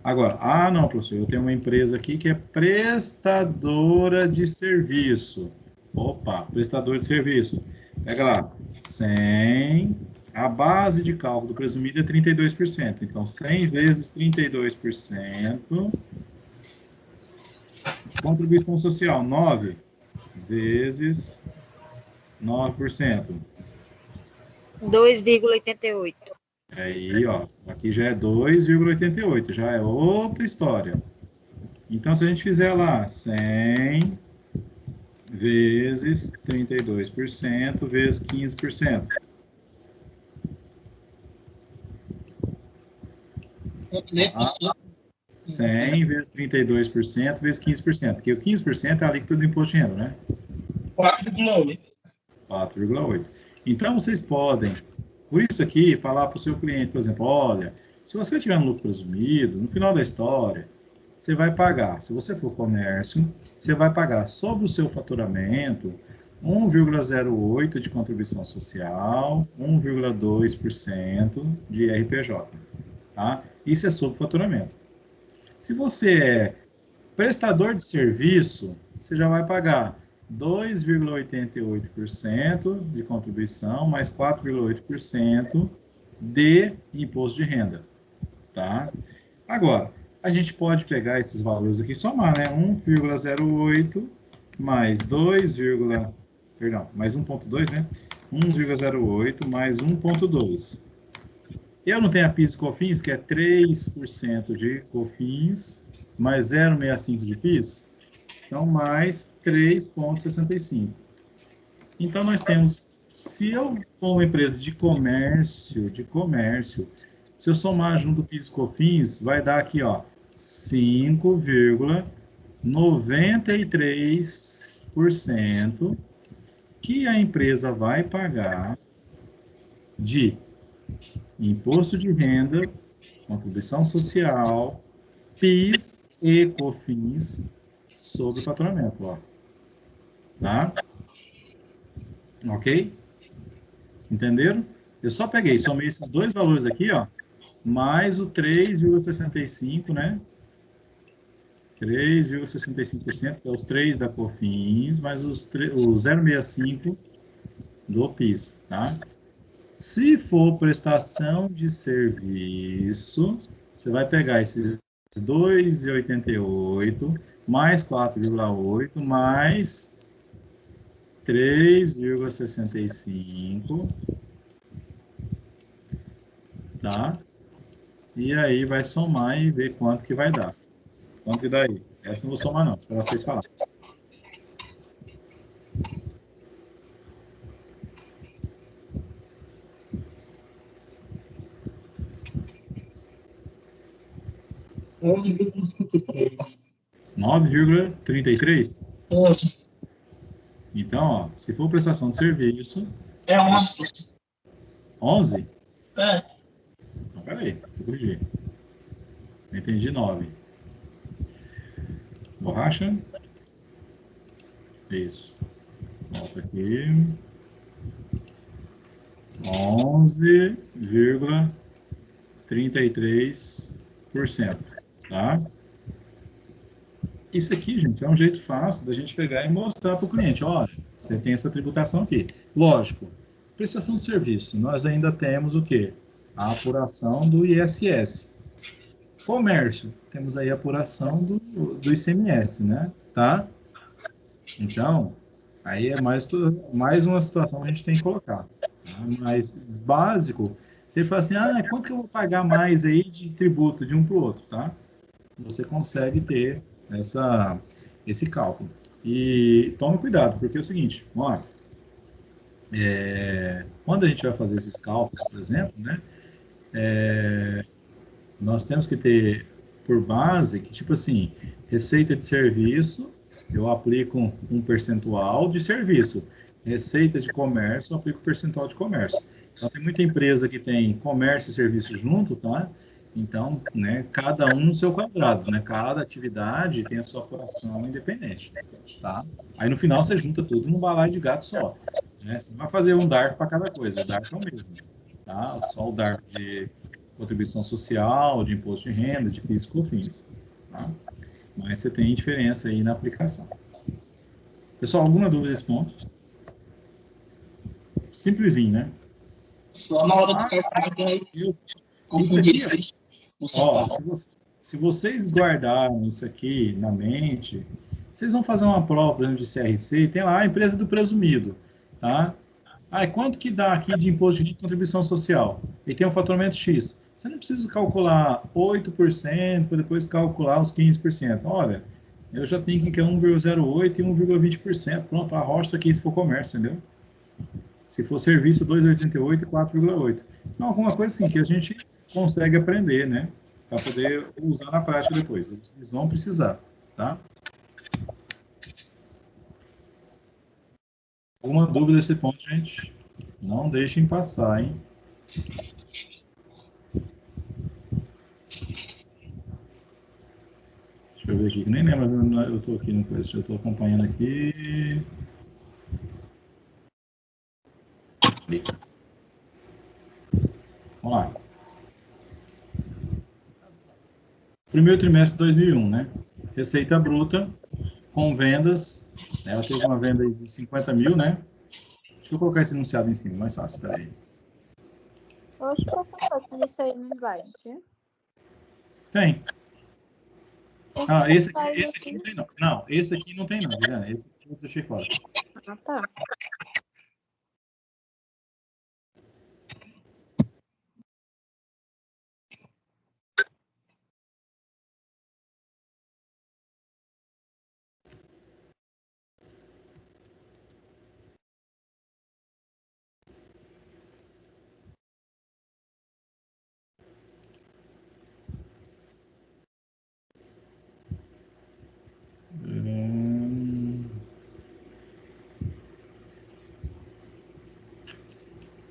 Agora, não, professor, eu tenho uma empresa aqui que é prestadora de serviço. Opa, prestador de serviço. Pega lá, 100, a base de cálculo do presumido é 32%. Então, 100 vezes 32%, contribuição social, 9 vezes 9%. 2,88. Aí, ó, aqui já é 2,88, já é outra história. Então, se a gente fizer lá 100 vezes 32% vezes 15%. Ah, 100 vezes 32% vezes 15%, que o 15% é a alíquota do imposto de renda, né? 4,8. 4,8. Então, vocês podem, por isso aqui, falar para o seu cliente, por exemplo, olha, se você tiver no lucro presumido, no final da história, você vai pagar, se você for comércio, você vai pagar sobre o seu faturamento 1,08% de contribuição social, 1,2% de IRPJ, tá? Isso é sobre faturamento. Se você é prestador de serviço, você já vai pagar 2,88% de contribuição, mais 4,8% de imposto de renda, tá? Agora, a gente pode pegar esses valores aqui e somar, né? 1,08 mais 2, mais 1,2, né? 1,08 mais 1,2. Eu não tenho a PIS e COFINS, que é 3% de COFINS, mais 0,65 de PIS, então mais 3,65. Então, nós temos, se eu for uma empresa de comércio, se eu somar junto o PIS e COFINS, vai dar aqui, ó, 5,93% que a empresa vai pagar de imposto de renda, contribuição social, PIS e COFINS sobre o faturamento, ó. Tá? Ok? Entenderam? Eu só peguei, somei esses dois valores aqui, ó, mais o 3,65, né? 3,65%, que é os 3 da COFINS, mais o 0,65 do PIS, tá? Se for prestação de serviço, você vai pegar esses 2,88 mais 4,8 mais 3,65, tá? E aí vai somar e ver quanto que vai dar. Quanto que dá aí? Essa eu não vou somar não, esperar vocês falarem. R$ 9,33? 11. Então, ó, se for prestação de serviço... É 11. 11? É. Não, peraí, eu corrigi. Eu entendi 9. Borracha? Isso. Volta aqui. 11,33%, tá? Isso aqui, gente, é um jeito fácil da gente pegar e mostrar para o cliente, olha, você tem essa tributação aqui. Lógico, prestação de serviço, nós ainda temos o quê? A apuração do ISS. Comércio, temos aí a apuração do ICMS, né? Tá? Então, aí é mais uma situação que a gente tem que colocar. Tá? Mas, básico, você fala assim, quanto que eu vou pagar mais aí de tributo de um para o outro, tá? Você consegue ter esse cálculo. E tome cuidado, porque é o seguinte, ó, quando a gente vai fazer esses cálculos, por exemplo, né, nós temos que ter por base que, tipo assim, receita de serviço, eu aplico um percentual de serviço. Receita de comércio, eu aplico percentual de comércio. Então, tem muita empresa que tem comércio e serviço junto, tá? Então, né, cada um no seu quadrado, né? Cada atividade tem a sua apuração independente, tá? Aí no final você junta tudo num balaio de gato só, né? Você não vai fazer um DARF para cada coisa, o DARF é o mesmo, tá? Só o DARF de contribuição social, de imposto de renda, de PIS e COFINS, tá? Mas você tem diferença aí na aplicação. Pessoal, alguma dúvida nesse ponto? Simplesinho, né? Só na hora do cálculo que vai confundir isso aí. Ó, se vocês guardarem isso aqui na mente, vocês vão fazer uma prova, por exemplo, de CRC, e tem lá a empresa do presumido, tá? Ah, quanto que dá aqui de imposto de contribuição social? E tem um faturamento X. Você não precisa calcular 8%, para depois calcular os 15%. Olha, eu já tenho aqui que é 1,08% e 1,20%. Pronto, arrocha aqui se for comércio, entendeu? Se for serviço, 2,88 e 4,8. Então, alguma coisa assim que a gente consegue aprender, né? Para poder usar na prática depois. Vocês vão precisar, tá? Alguma dúvida nesse ponto, gente? Não deixem passar, hein? Deixa eu ver aqui, nem lembro, eu estou aqui no coisa, eu estou acompanhando aqui. Vamos lá. Primeiro trimestre de 2001, né? Receita bruta com vendas, né? Ela teve uma venda de 50 mil, né? Deixa eu colocar esse enunciado em cima, mais fácil, peraí. Oxe, professor, tem isso aí no slide. Tem. Ah, esse aqui não tem, não. Não, esse aqui não tem, não, Juliana. Esse aqui eu deixei fora. Ah, tá.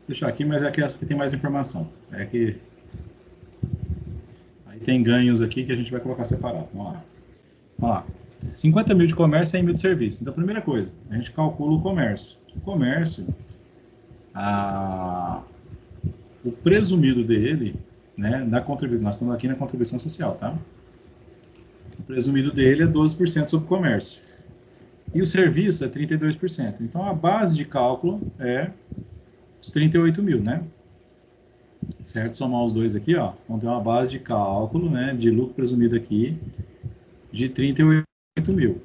Deixar aqui, mas é que essa que tem mais informação. É que aí tem ganhos aqui que a gente vai colocar separado. Vamos lá. Vamos lá. 50 mil de comércio e 100 mil de serviço. Então, primeira coisa, a gente calcula o comércio. O comércio, o presumido dele, né, da contribuição, nós estamos aqui na contribuição social, tá? O presumido dele é 12% sobre o comércio. E o serviço é 32%. Então, a base de cálculo é os 38 mil, né? Certo? Somar os dois aqui, ó. Vamos ter uma base de cálculo, né, de lucro presumido aqui, de 38 mil.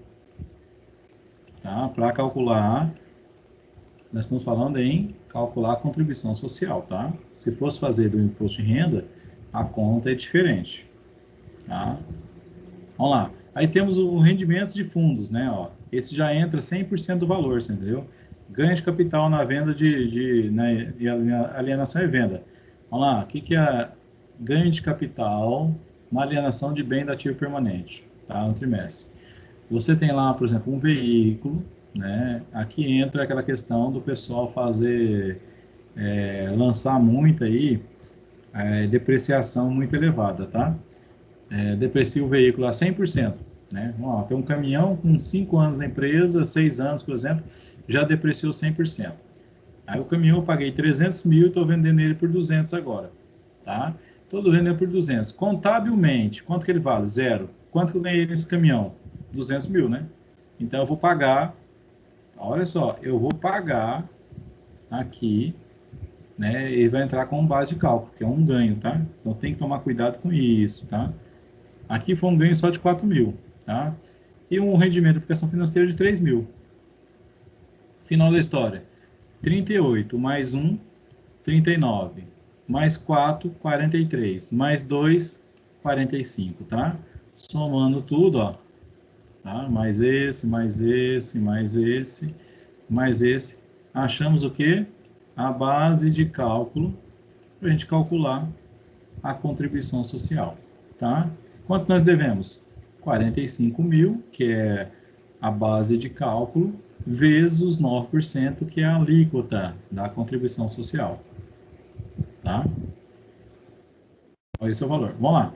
Tá? Para calcular, nós estamos falando em calcular a contribuição social, tá? Se fosse fazer do imposto de renda, a conta é diferente, tá? Vamos lá. Aí temos o rendimento de fundos, né? Ó, esse já entra 100% do valor, você entendeu? Ganho de capital na venda né, e alienação e venda. Vamos lá. O que é ganho de capital na alienação de bem da ativo permanente, tá? No trimestre. Você tem lá, por exemplo, um veículo, né? Aqui entra aquela questão do pessoal fazer, lançar muito aí, depreciação muito elevada, tá? Deprecia o veículo a 100%, né? Ó, tem um caminhão com 5 anos na empresa, 6 anos, por exemplo, já depreciou 100%. Aí o caminhão eu paguei 300 mil e estou vendendo ele por 200 agora, tá? Estou vendendo por 200. Contabilmente, quanto que ele vale? Zero. Quanto que eu ganhei nesse caminhão? 200 mil, né? Então eu vou pagar, olha só, eu vou pagar aqui, né? Ele vai entrar com base de cálculo, que é um ganho, tá? Então tem que tomar cuidado com isso, tá? Aqui foi um ganho só de 4 mil, tá? E um rendimento de aplicação financeira de 3 mil. Final da história. 38 mais 1, 39. Mais 4, 43. Mais 2, 45, tá? Somando tudo, ó. Tá? Mais esse, mais esse, mais esse, mais esse. Achamos o quê? A base de cálculo para a gente calcular a contribuição social, tá? Quanto nós devemos? 45 mil, que é a base de cálculo, vezes os 9%, que é a alíquota da contribuição social, tá? Esse é o valor. Vamos lá.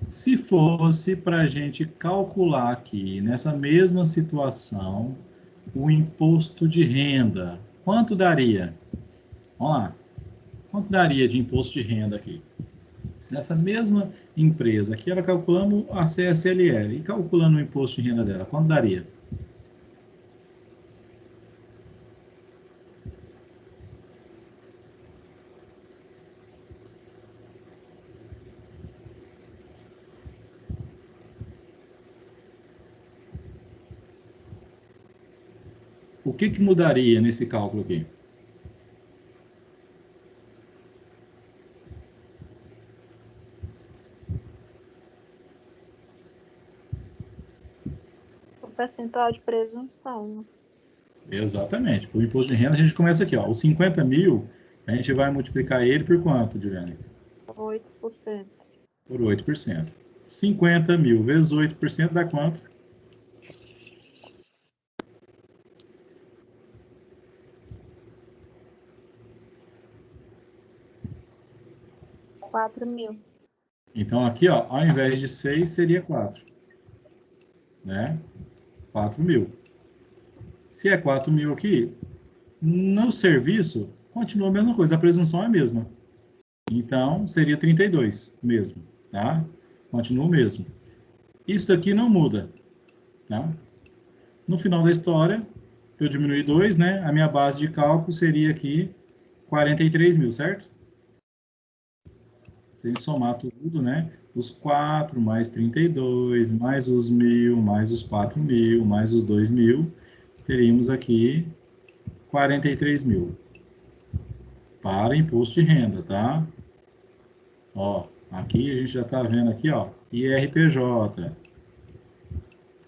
Se fosse para a gente calcular aqui, nessa mesma situação, o imposto de renda, quanto daria? Vamos lá. Quanto daria de imposto de renda aqui? Nessa mesma empresa aqui, ela calculando a CSLL e calculando o imposto de renda dela, quanto daria? O que mudaria nesse cálculo aqui? O percentual de presunção. Exatamente. O imposto de renda, a gente começa aqui, ó. Os 50 mil, a gente vai multiplicar ele por quanto, Juliane? 8%. Por 8%. 50 mil vezes 8% dá quanto? 4.000. Então, aqui, ó, ao invés de 6, seria 4. Né? 4 mil. Se é 4 mil aqui, no serviço, continua a mesma coisa, a presunção é a mesma. Então, seria 32 mesmo, tá? Continua o mesmo. Isso daqui não muda, tá? No final da história, eu diminui 2, né? A minha base de cálculo seria aqui 43 mil, certo? Se a gente somar tudo, né? Os 4 mais 32, mais os 1.000, mais os 4.000, mais os 2.000, teríamos aqui 43 mil. Para imposto de renda, tá? Ó, aqui a gente já está vendo aqui, ó, IRPJ.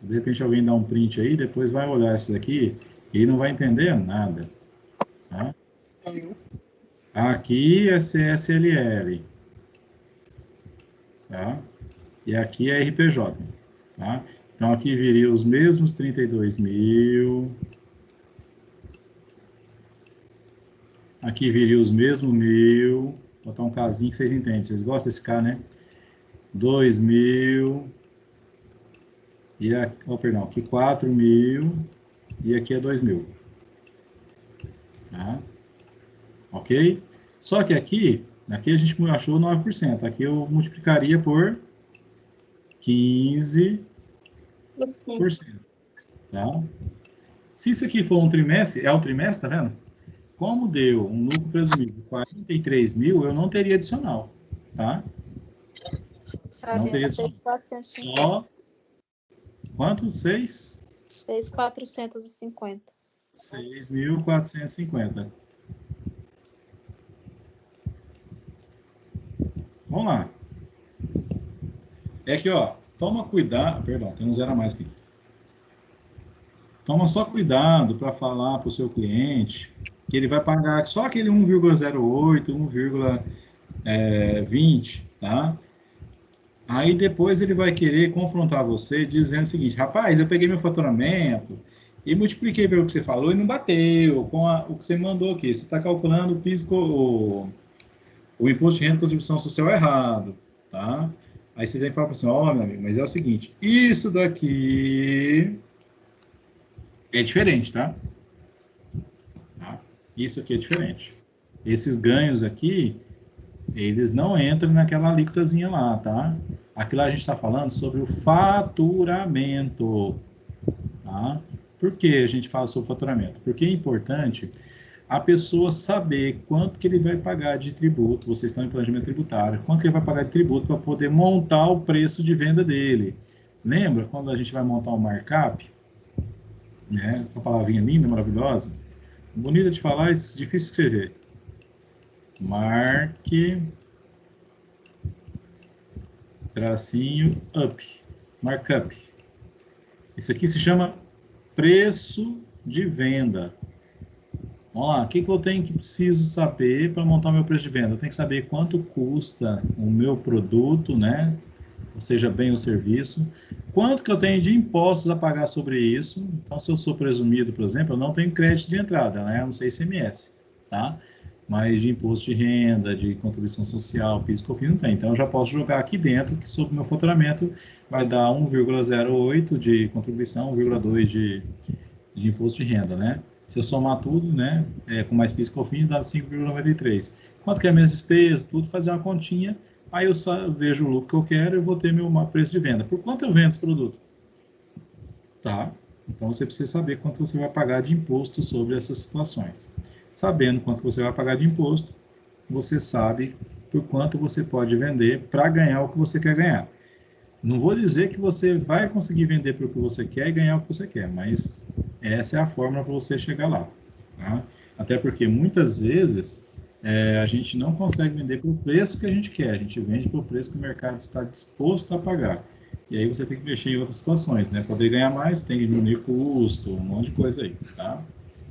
De repente alguém dá um print aí, depois vai olhar isso daqui e não vai entender nada. Tá? Aqui é CSLL. Tá? E aqui é RPJ. Tá? Então aqui viria os mesmos 32 mil. Aqui viria os mesmos 1.000. Vou botar um casinho que vocês entendem. Vocês gostam desse K, né? 2.000. E aqui, oh, perdão, aqui 4.000. E aqui é 2.000. Tá? Ok? Só que aqui a gente achou 9%. Aqui eu multiplicaria por 15%. Tá? Se isso aqui for um trimestre, é o trimestre, tá vendo? Como deu um lucro presumido de 43 mil, eu não teria adicional, tá? Não teria adicional. Só... Quanto? 6? 6.450. 6.450. Vamos lá. É que, ó, toma cuidado... Perdão, tem um zero a mais aqui. Toma só cuidado para falar para o seu cliente que ele vai pagar só aquele 1,08, 1,20, tá? Aí depois ele vai querer confrontar você dizendo o seguinte: rapaz, eu peguei meu faturamento e multipliquei pelo que você falou e não bateu com o que você mandou aqui. Você está calculando o PIS, o imposto de renda e contribuição social errado, tá? Aí você vem e fala assim: ó, meu amigo, mas é o seguinte, isso daqui é diferente, tá? Isso aqui é diferente. Esses ganhos aqui, eles não entram naquela alíquotazinha lá, tá? Aqui lá a gente está falando sobre o faturamento, tá? Por que a gente fala sobre faturamento? Porque é importante a pessoa saber quanto que ele vai pagar de tributo, vocês estão em planejamento tributário, quanto que ele vai pagar de tributo para poder montar o preço de venda dele. Lembra quando a gente vai montar um markup? Né? Essa palavrinha linda, maravilhosa. Bonita de falar, difícil de escrever. Tracinho up. Markup. Isso aqui se chama preço de venda. Vamos lá, o que eu tenho que preciso saber para montar meu preço de venda? Eu tenho que saber quanto custa o meu produto, né? Ou seja, bem o serviço. Quanto que eu tenho de impostos a pagar sobre isso? Então, se eu sou presumido, por exemplo, eu não tenho crédito de entrada, né? Eu não sei ICMS, tá? mas de imposto de renda, de contribuição social, PIS, COFINS não tem. Então, eu já posso jogar aqui dentro, que sobre o meu faturamento vai dar 1,08 de contribuição, 1,2 de imposto de renda, né? Se eu somar tudo, né, com mais PIS e COFINS, dá 5,93. Quanto que é minhas despesas, tudo, fazer uma continha, aí eu vejo o lucro que eu quero e vou ter meu preço de venda. Por quanto eu vendo esse produto? Tá? Então, você precisa saber quanto você vai pagar de imposto sobre essas situações. Sabendo quanto você vai pagar de imposto, você sabe por quanto você pode vender para ganhar o que você quer ganhar. Não vou dizer que você vai conseguir vender para o que você quer e ganhar o que você quer, mas essa é a fórmula para você chegar lá. Tá? Até porque muitas vezes a gente não consegue vender pelo preço que a gente quer, a gente vende pelo preço que o mercado está disposto a pagar. E aí você tem que mexer em outras situações, né? Poder ganhar mais, tem que diminuir custo, um monte de coisa aí, tá?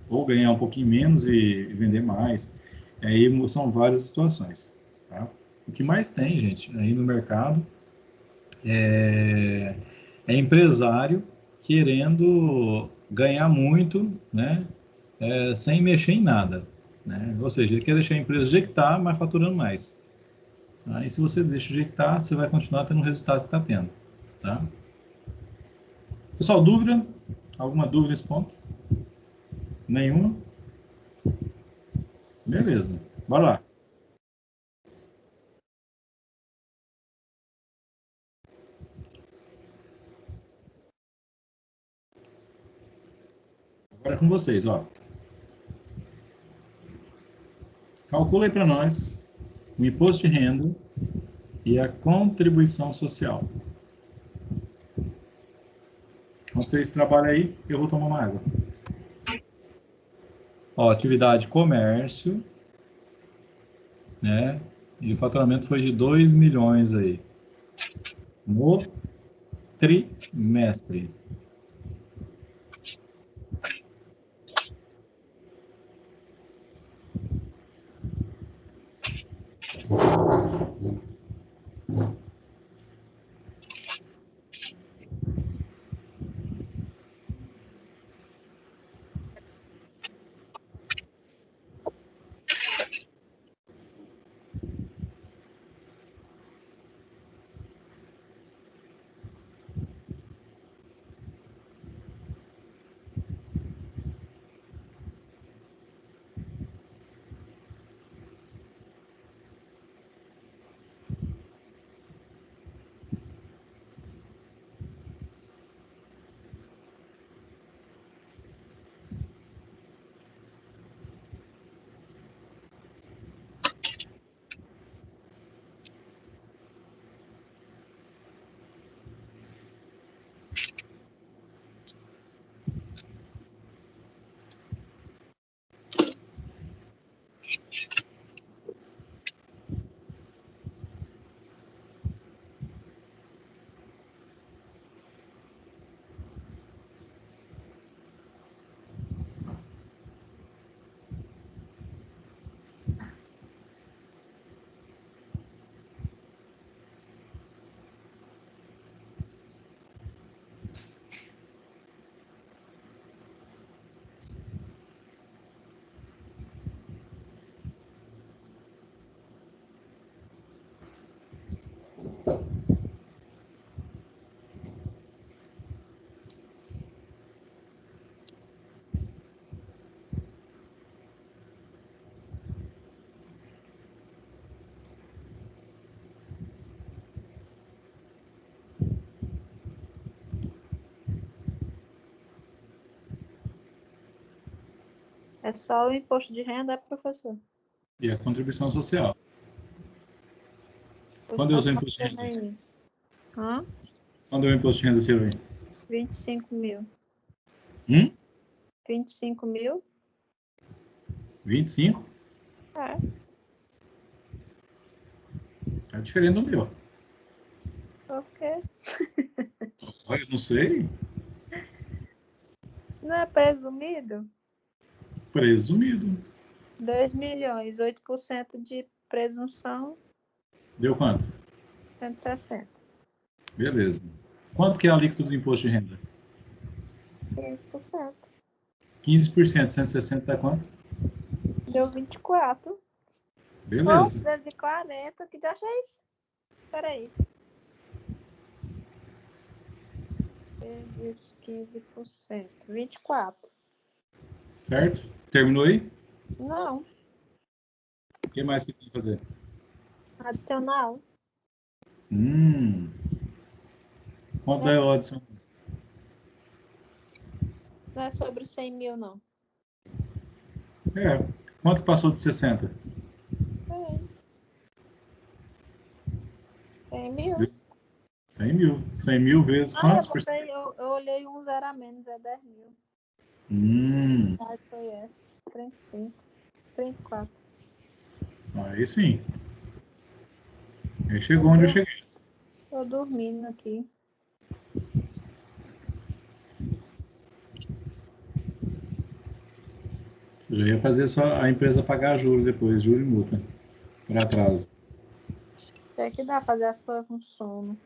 Ou ganhar um pouquinho menos e vender mais. Aí são várias situações, tá? O que mais tem, gente, aí no mercado é empresário querendo ganhar muito, né? Sem mexer em nada, né? Ou seja, ele quer deixar a empresa jeitar, mas faturando mais. Aí, se você deixa jeitar, você vai continuar tendo o resultado que está tendo, tá? Pessoal, dúvida? Alguma dúvida nesse ponto? Nenhuma? Beleza, bora lá. Agora é com vocês, ó. Calcula aí para nós o imposto de renda e a contribuição social. Quando vocês trabalham aí, eu vou tomar uma água. Ó, atividade comércio, né? E o faturamento foi de 2 milhões aí. No trimestre. É só o imposto de renda, professor? E a contribuição social. Pois Quando eu tá uso o imposto de faltando renda? aí. Hã? Quando é o imposto de renda, Silvia? 25 mil. 25 mil? 25? É. Tá diferente do meu. Por quê? Olha, eu não sei. Não é presumido? Presumido. 2 milhões, 8% de presunção, Deu quanto? 160. Beleza. Quanto que é a alíquota do imposto de renda? 15%. 15%, 160 dá quanto? Deu 24. Beleza. 240, que já achei isso? Peraí. Vezes 15%. 24. Certo? Terminou aí? Não. O que mais você tem que fazer? Adicional. Quanto dá o adicional? Não é sobre 100 mil, não. Quanto passou de 60? Peraí. 100 mil? 100 mil. 100 mil vezes quantos por cento? Eu olhei um zero a menos, é 10 mil. Ah, foi essa. 35. 34. Aí sim. Aí chegou onde eu cheguei. Tô dormindo aqui. Você já ia fazer só a empresa pagar juro depois, juro e multa, para atraso. Até que dá pra fazer as coisas com sono.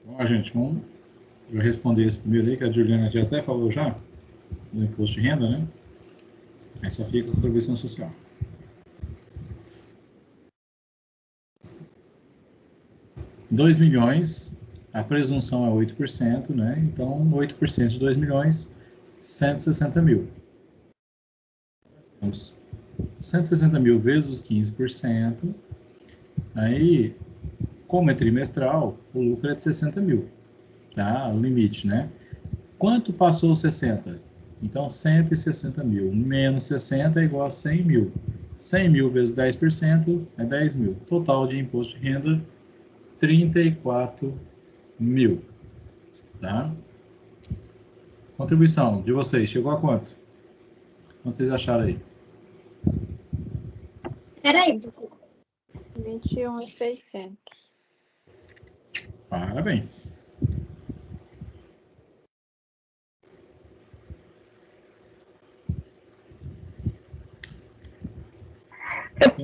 Bom, gente, vamos eu responder esse primeiro aí, que a Juliana já até falou já, do imposto de renda, né? Aí só fica a contribuição social. R$ 2.000.000, a presunção é 8%, né? Então, 8% de 2 milhões, 160 mil. Temos 160 mil vezes os 15%. Aí, como é trimestral, o lucro é de 60 mil. tá? O limite, né? Quanto passou 60? Então, 160 mil. Menos 60 é igual a 100 mil. 100 mil vezes 10% é 10 mil. Total de imposto de renda, 34 mil. Tá? Contribuição de vocês, chegou a quanto? Quanto vocês acharam aí? Peraí, 21.600. Parabéns.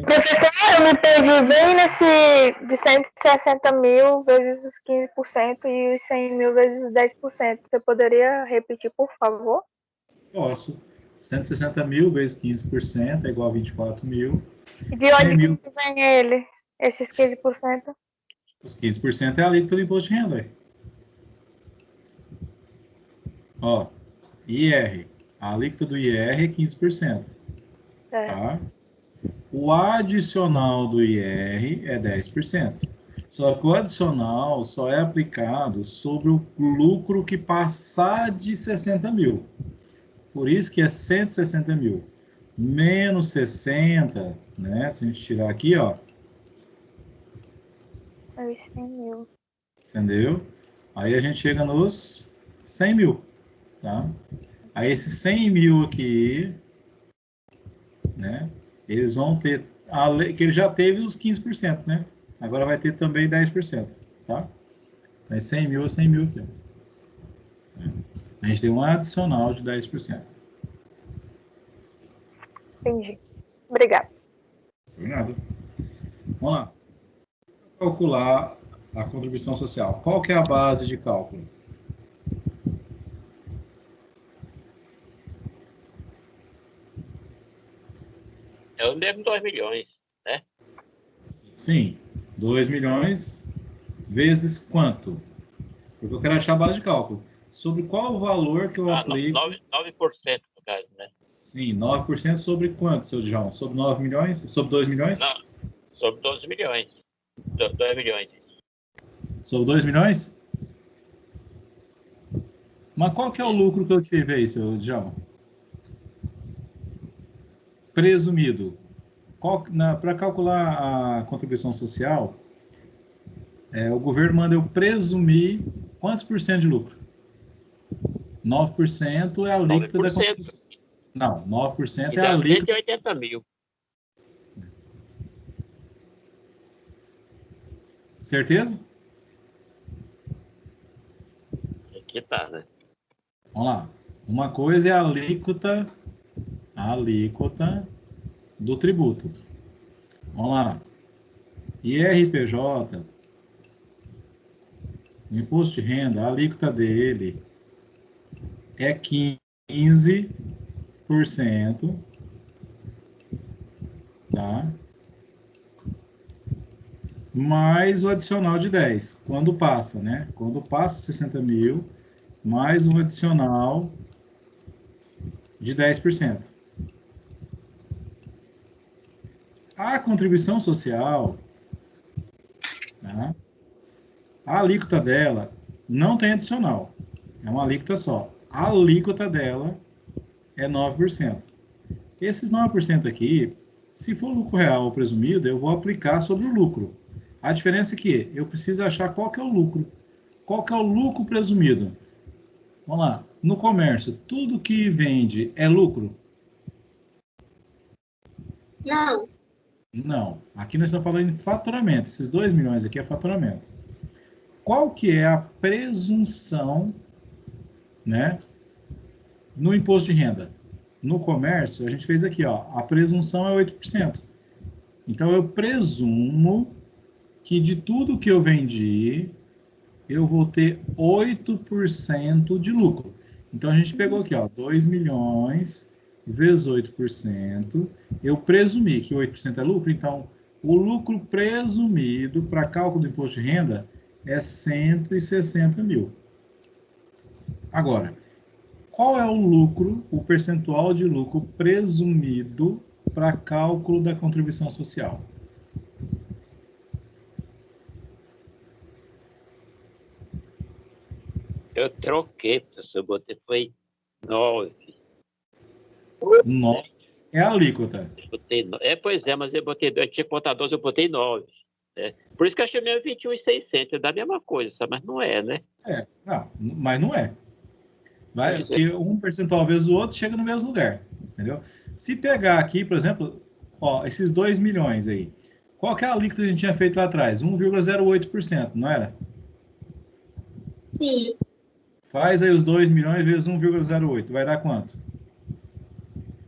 professor, eu me perdi bem nesse de 160 mil vezes os 15% e os 100 mil vezes os 10%. Você poderia repetir, por favor? Posso. 160 mil vezes 15% é igual a 24 mil. E de onde 100 mil, que vem ele, esses 15%? os 15% é a alíquota do imposto de renda. Aí. Ó, IR. A alíquota do IR é 15%. Tá? O adicional do IR é 10%. Só que o adicional só é aplicado sobre o lucro que passar de 60 mil. Por isso que é 160 mil. Menos 60, né? Se a gente tirar aqui, ó. Os 100 mil. Entendeu? Aí a gente chega nos 100 mil, tá? Aí esses 100 mil aqui, né? Eles vão ter, que ele já teve os 15%, né? Agora vai ter também 10%, tá? Mas 100 mil é 100 mil aqui, ó. A gente tem um adicional de 10%. Entendi. Obrigada. Por nada. Vamos lá. Calcular a contribuição social. Qual que é a base de cálculo? É o mesmo 2 milhões, né? Sim. 2 milhões vezes quanto? Porque eu quero achar a base de cálculo. Sobre qual o valor que eu aplico? 9% no caso, né? Sim, 9% sobre quanto, seu João? Sobre 9 milhões? Sobre 2 milhões? Não, sobre 12 milhões. 2 milhões. Sobre 2 milhões? Mas qual que é o lucro que eu tive aí, seu João? Presumido. Para calcular a contribuição social, o governo manda eu presumir quantos por cento de lucro? 9% é a alíquota da contribuição. Não, 9% é a alíquota. 180 mil. Certeza? Aqui tá, né? Vamos lá. Uma coisa é a alíquota do tributo. Vamos lá. IRPJ, o imposto de renda, a alíquota dele é 15%, tá? Mais o adicional de 10, quando passa, né? Quando passa 60 mil, mais um adicional de 10%. A contribuição social, tá? A alíquota dela não tem adicional, é uma alíquota só. A alíquota dela é 9%. Esses 9% aqui, se for lucro real ou presumido, eu vou aplicar sobre o lucro. A diferença é que eu preciso achar qual que é o lucro. Qual que é o lucro presumido? Vamos lá. No comércio, tudo que vende é lucro? Não. Não. Aqui nós estamos falando de faturamento. Esses 2 milhões aqui é faturamento. Qual que é a presunção, né, no imposto de renda? No comércio, a gente fez aqui, ó, a presunção é 8%. Então, eu presumo que de tudo que eu vendi, eu vou ter 8% de lucro. Então, a gente pegou aqui, ó, 2 milhões vezes 8%. Eu presumi que 8% é lucro, então, o lucro presumido para cálculo do imposto de renda é 160 mil. Agora, qual é o lucro, o percentual de lucro presumido para cálculo da contribuição social? Eu troquei, professor, eu botei, foi 9. 9 é a alíquota. Pois é, mas eu botei, eu tinha que botar 12, eu botei 9. Por isso que eu achei mesmo 21.600, é da mesma coisa, sabe? Mas não é, né? Não, mas não é. Vai, porque um percentual vezes o outro chega no mesmo lugar, entendeu? Se pegar aqui, por exemplo, ó, esses 2 milhões aí, qual que é a alíquota que a gente tinha feito lá atrás? 1,08%, não era? Sim. Faz aí os 2 milhões vezes 1,08, vai dar quanto?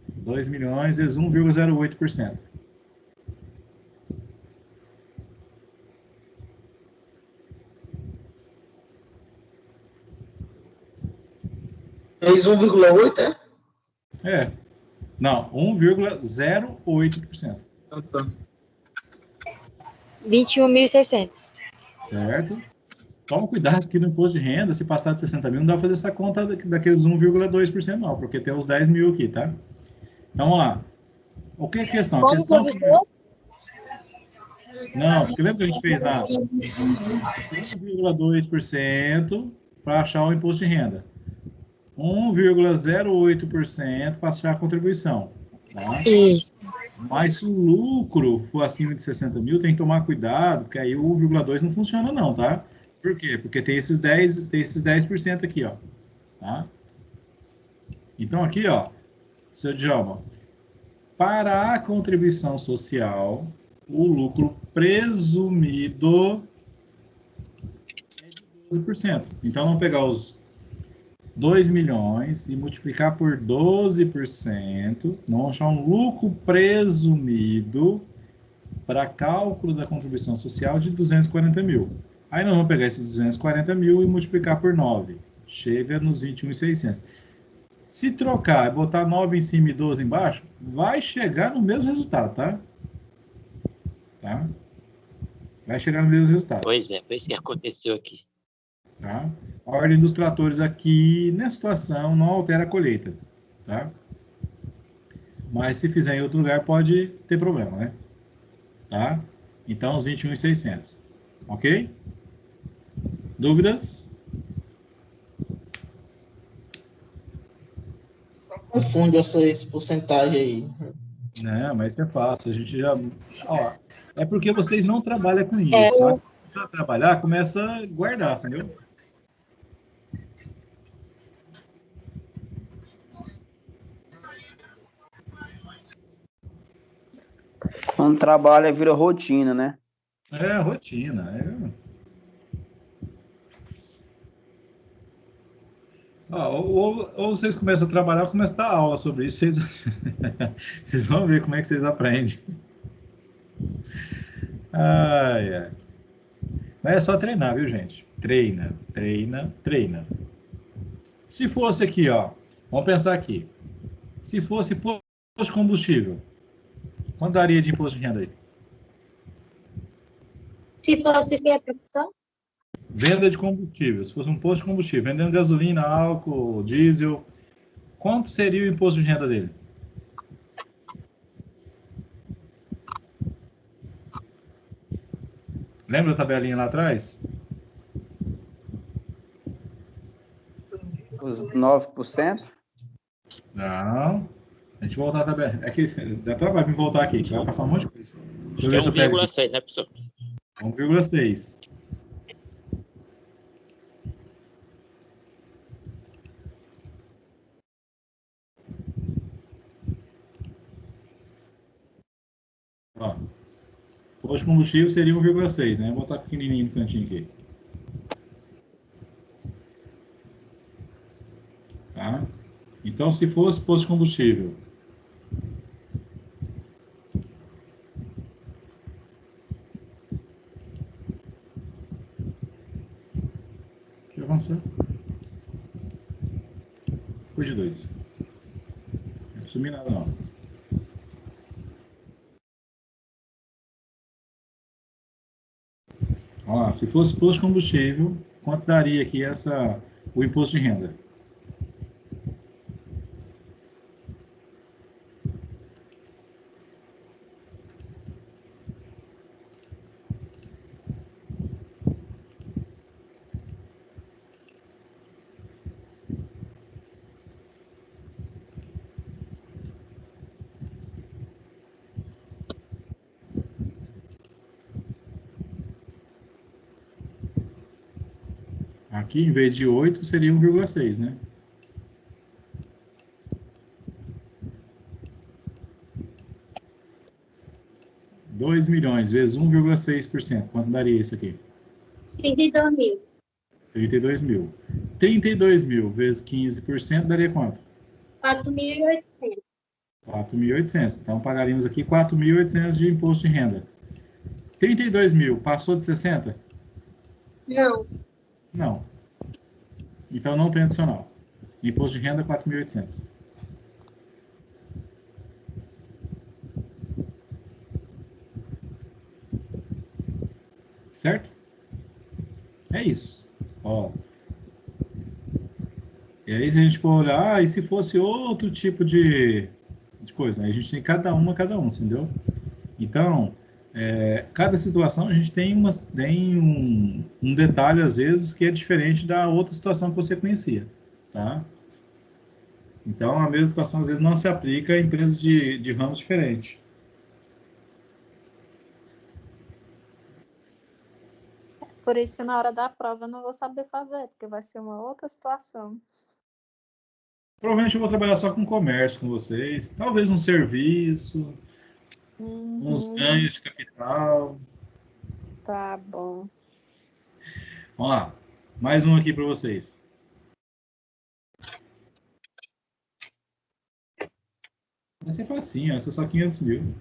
2 milhões vezes 1,08%. Fez 1,8, é? É. Não, 1,08%. Ah, tá. 21.600. Certo? Toma cuidado que no imposto de renda, se passar de 60 mil, não dá para fazer essa conta daqueles 1,2% não, porque tem os 10 mil aqui, tá? Então, vamos lá. O que é a questão? A questão que... Não, porque lembra que a gente fez lá 1,2% para achar o imposto de renda. 1,08% para achar a contribuição. Tá? Isso. Mas se o lucro for acima de 60 mil, tem que tomar cuidado, porque aí o 1,2 não funciona não, tá? Por quê? Porque tem esses 10% aqui, ó. Tá? Então aqui, ó, seu Djalma, para a contribuição social, o lucro presumido é de 12%. Então vamos pegar os 2 milhões e multiplicar por 12%, vamos achar um lucro presumido para cálculo da contribuição social de 240 mil. Aí nós vamos pegar esses 240 mil e multiplicar por 9. Chega nos 21.600. Se trocar e botar 9 em cima e 12 embaixo, vai chegar no mesmo resultado, tá? Tá? Vai chegar no mesmo resultado. Pois é, foi isso que aconteceu aqui. Tá? A ordem dos tratores aqui, nessa situação, não altera a colheita. Tá? Mas se fizer em outro lugar, pode ter problema, né? Tá? Então, os 21.600. Ok? Dúvidas? Confunde esse porcentagem aí. Não, mas isso é fácil. A gente já... Ó, é porque vocês não trabalham com isso. Só que começar a trabalhar, começa a guardar, entendeu? Quando trabalha, vira rotina, né? É, rotina. Ou vocês começam a trabalhar ou começam a dar aula sobre isso. Vocês, vocês vão ver como é que vocês aprendem. Ai, ai. Mas é só treinar, viu, gente? Treina, treina, treina. Se fosse aqui, ó, vamos pensar aqui. Se fosse posto de combustível, quanto daria de imposto de renda aí? Se fosse o que, professor? Venda de combustível. Se fosse um posto de combustível, vendendo gasolina, álcool, diesel, quanto seria o imposto de renda dele? Lembra a tabelinha lá atrás? Os 9%. Não. A gente voltar a tabela. É que dá trabalho para voltar aqui, que vai passar um monte de coisa. Deixa eu ver se eu pego aqui. 1,6, né, professor? 1,6. Ó, posto de combustível seria 1,6, né? Vou botar pequenininho no cantinho aqui. Tá? Então, se fosse posto de combustível, deixa eu avançar. Depois de 2. Não sumi nada, não. Ó, se fosse posto de combustível, quanto daria aqui o imposto de renda? Aqui, em vez de 8, seria 1,6, né? R$ 2.000.000 vezes 1,6%. Quanto daria isso aqui? 32 mil. 32 mil. 32 mil vezes 15% daria quanto? 4.800. 4.800. Então, pagaríamos aqui 4.800 de imposto de renda. 32 mil, passou de 60? Não. Não. Então, não tem adicional. Imposto de renda, 4.800. Certo? É isso. Ó. E aí, se a gente for olhar, e se fosse outro tipo de coisa, né? A gente tem cada um, entendeu? Então, cada situação a gente tem um detalhe, às vezes, que é diferente da outra situação que você conhecia, tá? Então, a mesma situação, às vezes, não se aplica a empresas de ramos diferentes. Por isso que na hora da prova eu não vou saber fazer, porque vai ser uma outra situação. Provavelmente eu vou trabalhar só com comércio com vocês, talvez um serviço, uns ganhos de capital. Tá bom. Vamos lá, mais um aqui para vocês. Vai ser facinho, essa é só 500 mil.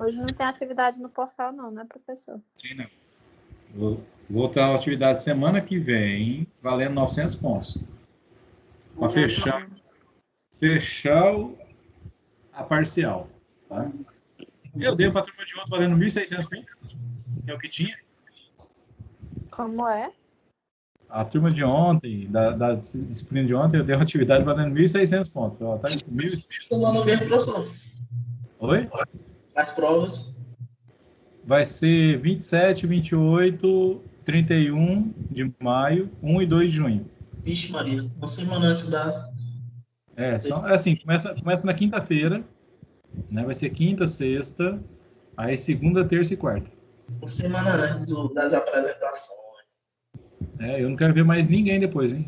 Hoje não tem atividade no portal não, né, professor? Tem não. Vou ter uma atividade semana que vem, valendo 900 pontos. Para fechar a parcial. Tá? Eu dei para a turma de ontem valendo 1.600 pontos, que é o que tinha. Como é? A turma de ontem, da disciplina de ontem, eu dei uma atividade valendo 1.600 pontos. Ó, tá em 1.600. Lá no mesmo, professor. Oi? As provas. Vai ser 27, 28, 31 de maio, 1 e 2 de junho. Vixe, Maria. Uma semana antes da. Assim, começa na quinta-feira, né? Vai ser quinta, sexta, aí segunda, terça e quarta. Uma semana antes das apresentações. Eu não quero ver mais ninguém depois, hein?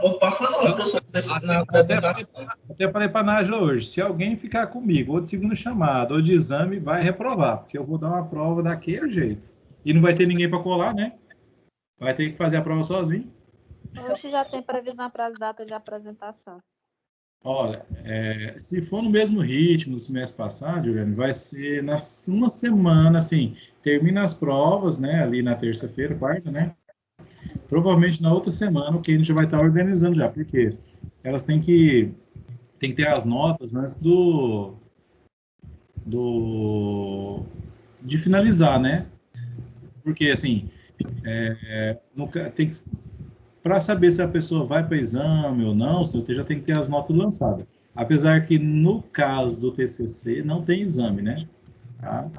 Ou passa não, professor, na apresentação. Até falei para a Nájila hoje, se alguém ficar comigo, ou de segunda chamada, ou de exame, vai reprovar, porque eu vou dar uma prova daquele jeito. E não vai ter ninguém para colar, né? Vai ter que fazer a prova sozinho. Hoje já tem previsão para as datas de apresentação. Olha, se for no mesmo ritmo do semestre passado, Juliano, vai ser uma semana, assim, termina as provas, né, ali na terça-feira, quarta, né? Provavelmente na outra semana, o que a gente vai estar organizando já, porque elas têm que ter as notas antes de finalizar, né? Porque, assim, para saber se a pessoa vai para exame ou não, você já tem que ter as notas lançadas. Apesar que, no caso do TCC, não tem exame, né? Tá?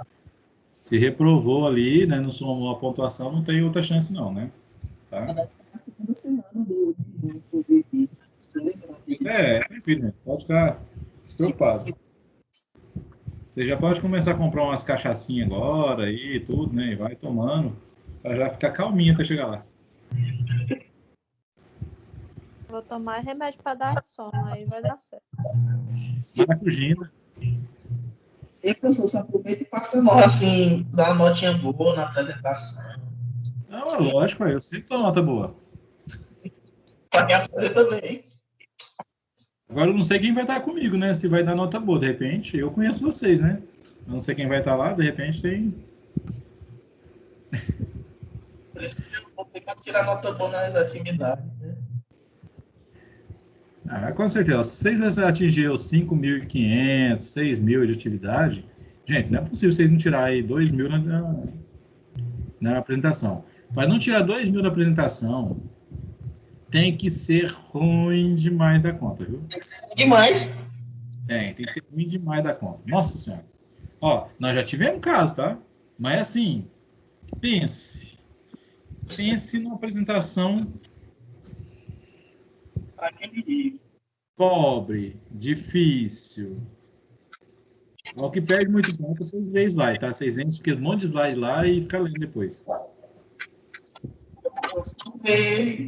Se reprovou ali, né, não somou a pontuação, não tem outra chance não, né? Tá? Vai ser na segunda semana do VP. Tranquilo, né? Pode ficar despreocupado. Você já pode começar a comprar umas cachaçinhas agora e tudo, né? E vai tomando, para já ficar calminha até chegar lá. Vou tomar remédio para dar sono, aí vai dar certo. Vai fugindo. E, professor, você aproveita e passa nota, assim, dá uma notinha boa na apresentação. Não, é lógico, eu sempre dou nota boa. Para fazer também. Agora eu não sei quem vai estar comigo, né? Se vai dar nota boa, de repente, eu conheço vocês, né? Eu não sei quem vai estar lá, de repente tem... Eu vou ter que tirar nota boa nas atividades, né? Com certeza. Se vocês atingirem os 5.500, 6.000 de atividade, gente, não é possível vocês não tirarem aí 2.000 na apresentação. Para não tirar 2.000 na apresentação, tem que ser ruim demais da conta, viu? Tem que ser ruim demais. Tem que ser ruim demais da conta. Nossa Senhora. Ó, nós já tivemos caso, tá? Mas assim, pense numa apresentação pobre, difícil. O que perde muito ponto, vocês lêem slide, tá? Vocês enchem um monte de slide lá e fica lendo depois.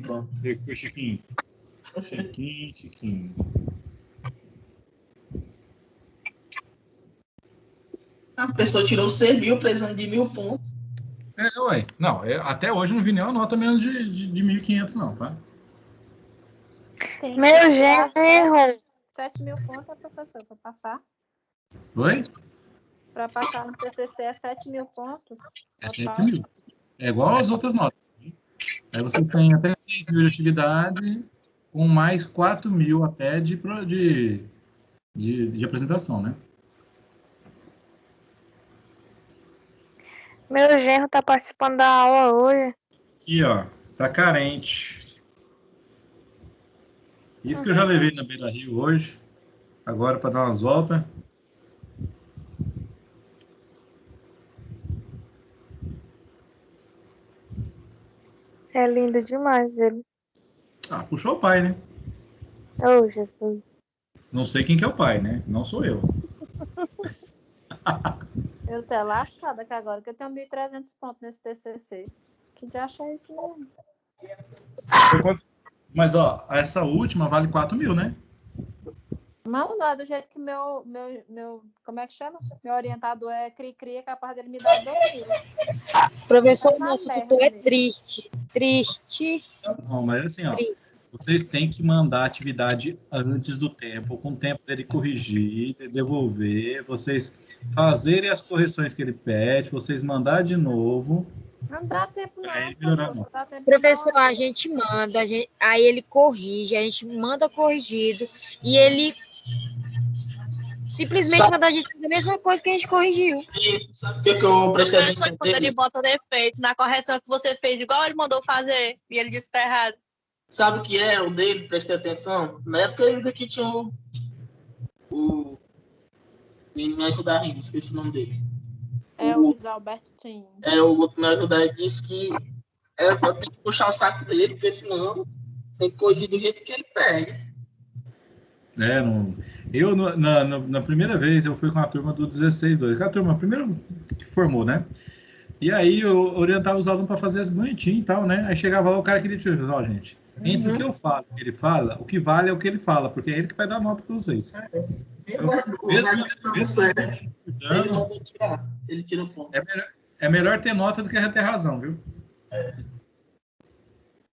Pronto. Chiquinho. Chiquinho. A pessoa tirou 6 mil, precisando de 1.000 pontos. Ué. Não, até hoje não vi nenhuma nota menos de 1.500, não, tá? Tem Meu que tirar genro. 7.000 pontos, professor, para passar. Oi? Para passar no TCC é 7.000 pontos. É total. 7 mil. É igual às outras notas. Aí vocês têm até 6 mil de atividade, com mais 4 mil até de apresentação, né? Meu genro tá participando da aula hoje. Aqui, ó. Tá carente. Isso que eu já levei na Beira Rio hoje. Agora para dar umas voltas. É lindo demais ele. Ah, puxou o pai, né? Oh, Jesus. Não sei quem que é o pai, né? Não sou eu. Eu tô lascada que agora que eu tenho 1.300 pontos nesse TCC. Que de achar isso mesmo? Mas, ó, essa última vale 4 mil, né? Não, não é do jeito que meu como é que chama? Meu orientador é cri-cri, é capaz dele me dar 2.000. Professor, Tá na nosso merda tutor é mesmo. triste. Não, mas assim, ó. Vocês têm que mandar a atividade antes do tempo, com o tempo dele corrigir, devolver, vocês fazerem as correções que ele pede, vocês mandar de novo. Não dá tempo não, Aí ele melhorar, professor. não. Só dá tempo Professor, de a gente manda, aí ele corrige, a gente manda corrigido e ele simplesmente manda a gente fazer a mesma coisa que a gente corrigiu. Sabe o que eu prestei atenção Quando ele dele? bota defeito na correção que você fez, igual ele mandou fazer, e ele disse que tá errado. Sabe o que é o dele? Prestei atenção. Na época ainda que tinha o menino me ajudar a rir, esqueci o nome dele. É o Luiz Albertinho. O outro me ajudar e disse que eu tenho que puxar o saco dele, porque senão tem que corrigir do jeito que ele pede. Eu, na primeira vez, eu fui com a turma do 16-2, que é a turma primeiro que formou, né? E aí eu orientava os alunos para fazer as bonitinhas e tal, né? Aí chegava lá, o cara queria dizer, ó, gente, entre o que eu falo e o que ele fala, o que vale é o que ele fala, porque é ele que vai dar nota para vocês. Ele tira o ponto. É melhor ter nota do que ter razão, viu?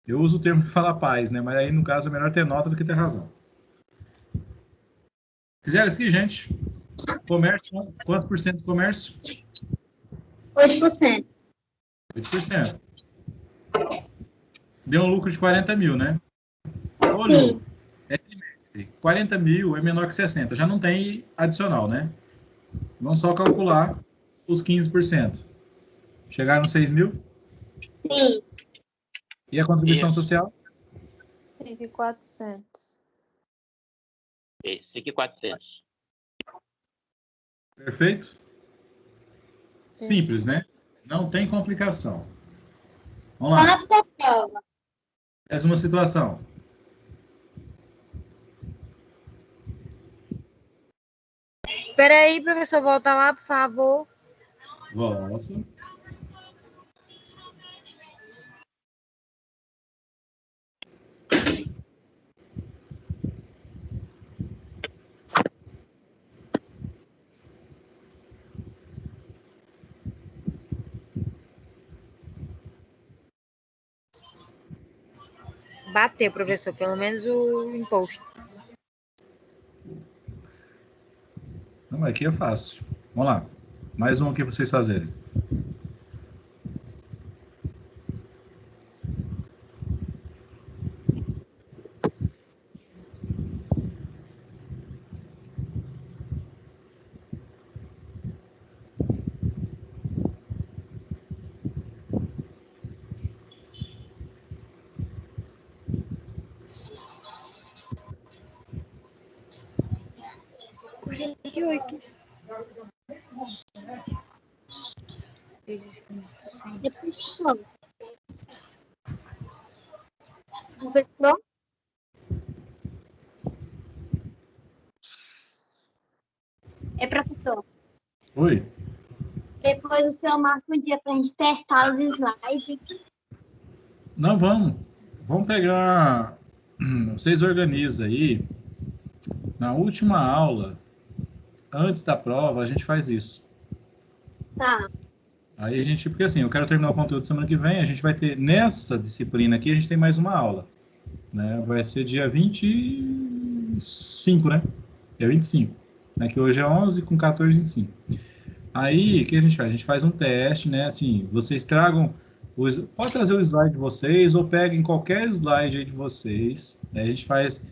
Eu uso o termo de falar paz, né? Mas aí, no caso, é melhor ter nota do que ter razão. Fizeram isso aqui, gente? Comércio, quantos por cento de comércio? 8%. 8%. Deu um lucro de 40 mil, né? Olhou. É trimestre. 40 mil é menor que 60. Já não tem adicional, né? Vamos só calcular os 15%. Chegaram nos 6 mil? Sim. E a contribuição social? 5.400. 5.400. Perfeito? Simples, né? Não tem complicação. Vamos lá. Só na sua prova. Mais uma situação. Espera aí, professor, volta lá, por favor. Volto. Bateu, professor, pelo menos o imposto. Não, aqui é fácil. Vamos lá. Mais um aqui para vocês fazerem. Professor. Professor? Professor, Oi? depois o senhor marca um dia pra gente testar os slides. Não, vamos. Vamos pegar... Vocês organizam aí. Na última aula, antes da prova, a gente faz isso. Tá. Aí a gente... Porque assim, eu quero terminar o conteúdo semana que vem. A gente vai ter... Nessa disciplina aqui, a gente tem mais uma aula. Né? Vai ser dia 25, né? Dia 25. Né? Que hoje é 11 com 14, 25. Aí, o que a gente faz? A gente faz um teste, né? Assim, vocês tragam... Pode trazer o slide de vocês ou peguem qualquer slide aí de vocês. Aí a gente faz,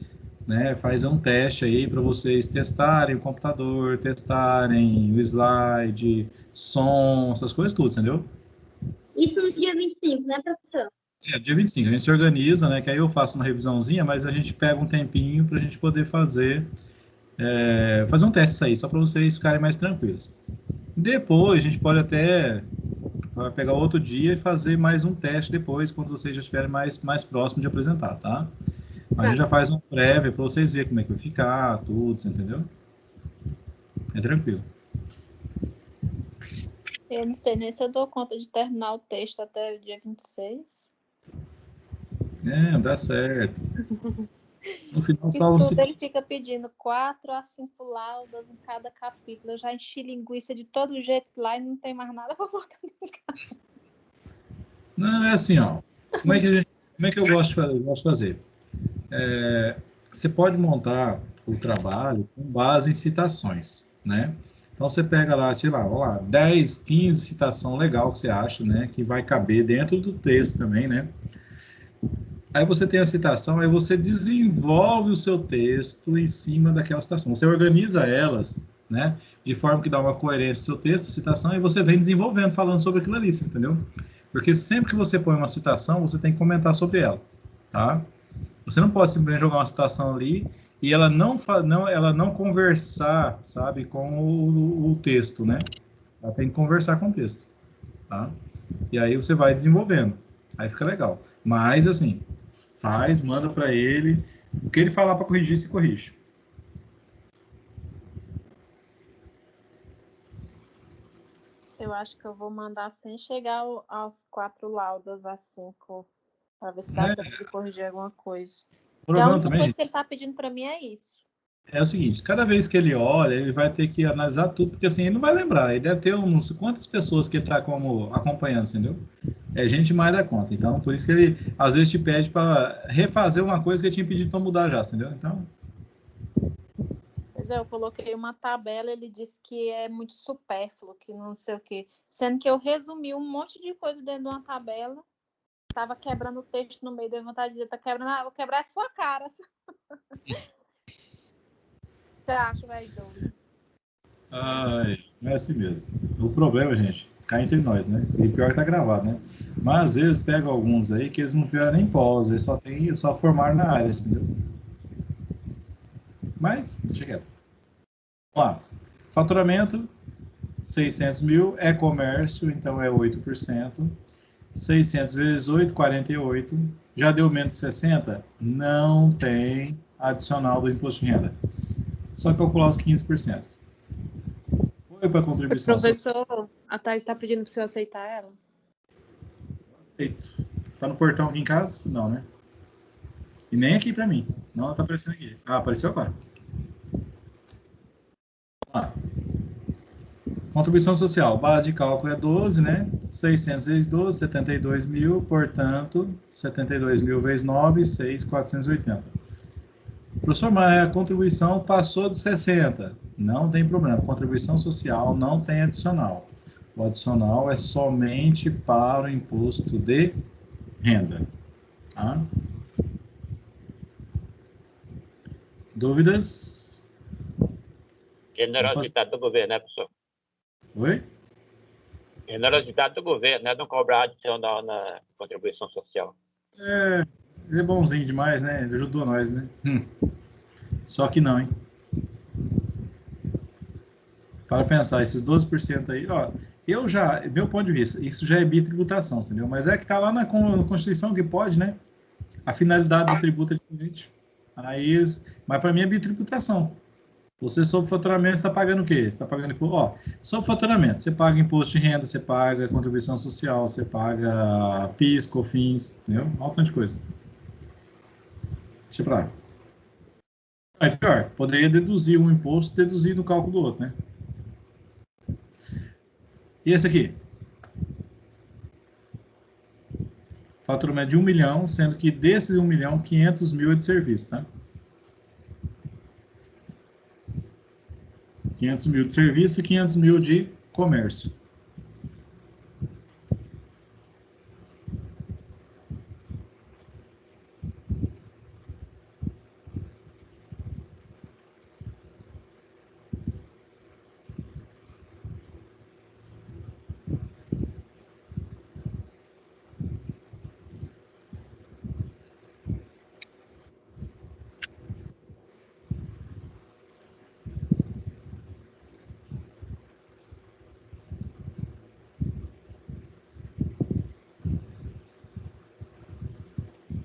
né, faz um teste aí para vocês testarem o computador, testarem o slide, som, essas coisas tudo, entendeu? Isso no dia 25, né, professor? Dia 25. A gente se organiza, né? Que aí eu faço uma revisãozinha, mas a gente pega um tempinho para a gente poder fazer um teste aí, só para vocês ficarem mais tranquilos. Depois, a gente pode até pegar outro dia e fazer mais um teste depois, quando vocês já estiverem mais próximo de apresentar, tá? Mas a gente já faz um prévio para vocês verem como é que vai ficar, tudo, você entendeu? É tranquilo. Eu não sei nem se eu dou conta de terminar o texto até o dia 26. Dá certo. No final, E só tudo ele fica pedindo 4 a 5 laudas em cada capítulo. Eu já enchi linguiça de todo jeito lá e não tem mais nada para botar nesse capítulo. Não, é assim, ó. Como é que eu gosto de fazer? Você pode montar o trabalho com base em citações, né? Então, você pega lá, sei lá, vamos lá, 10, 15 citação legal que você acha, né? Que vai caber dentro do texto também, né? Aí você tem a citação, aí você desenvolve o seu texto em cima daquela citação. Você organiza elas, né? De forma que dá uma coerência ao seu texto, citação, e você vem desenvolvendo, falando sobre aquilo ali, entendeu? Porque sempre que você põe uma citação, você tem que comentar sobre ela, tá? Você não pode simplesmente jogar uma citação ali e ela não conversar, sabe, com o texto, né? Ela tem que conversar com o texto, tá? E aí você vai desenvolvendo. Aí fica legal. Mas, assim, manda para ele. O que ele falar para corrigir, se corrige. Eu acho que eu vou mandar sem chegar às 4 laudas, às 5, para ver se dá tempo de corrigir alguma coisa. E a única coisa que ele está pedindo para mim é isso. É o seguinte, cada vez que ele olha, ele vai ter que analisar tudo, porque assim, ele não vai lembrar. Ele deve ter uns quantas pessoas que ele está como acompanhando, entendeu? É gente mais da conta. Então, por isso que ele, às vezes, te pede para refazer uma coisa que ele tinha pedido para mudar já, entendeu? Então... Pois é, eu coloquei uma tabela, ele disse que é muito supérfluo, que não sei o quê. Sendo que eu resumi um monte de coisa dentro de uma tabela, estava quebrando o texto no meio, deu vontade de dizer, tá quebrando, vou quebrar a sua cara. Você acha, velho, doido? Ai, é assim mesmo. O problema, gente, cá entre nós, né? E pior que tá gravado, né? Mas às vezes pega alguns aí que eles não fizeram nem pós, eles só formaram na área, entendeu? Mas, deixa quieto. Vamos lá. Faturamento, 600 mil, é comércio, então é 8%. 600 vezes 8, 48. Já deu menos de 60? Não tem adicional do imposto de renda. Só calcular os 15%. Foi para a contribuição Professor, a Thaís está pedindo para o senhor aceitar ela? Aceito. Está no portão aqui em casa? Não, né? E nem aqui para mim. Não, ela está aparecendo aqui. Ah, apareceu agora. Vamos lá. Contribuição social. Base de cálculo é 12, né? 600 vezes 12, 72 mil. Portanto, 72 mil vezes 9, 6.480. Professor, mas a contribuição passou de 60. Não tem problema. Contribuição social não tem adicional. O adicional é somente para o imposto de renda. Tá? Dúvidas? Generosidade do governo, né, professor? Oi? Generosidade do governo, né? Não cobrar adicional na contribuição social. Ele é bonzinho demais, né? Ele ajudou nós, né? Só que não, hein? Para pensar, esses 12% aí, ó, meu ponto de vista, isso já é bitributação, entendeu? Mas é que tá lá na Constituição que pode, né? A finalidade do tributo é diferente. Aí, mas para mim é bitributação. Você, sobre faturamento, está pagando o quê? Você está pagando, ó, sobre faturamento, você paga imposto de renda, você paga contribuição social, você paga PIS, COFINS, entendeu? Um montão de coisa. Deixa pra lá. Aí, pior, poderia deduzir um imposto, deduzir no cálculo do outro, né? E esse aqui? Faturamento de 1 milhão, sendo que desses 1 milhão, 500 mil é de serviço, tá? 500 mil de serviço e 500 mil de comércio.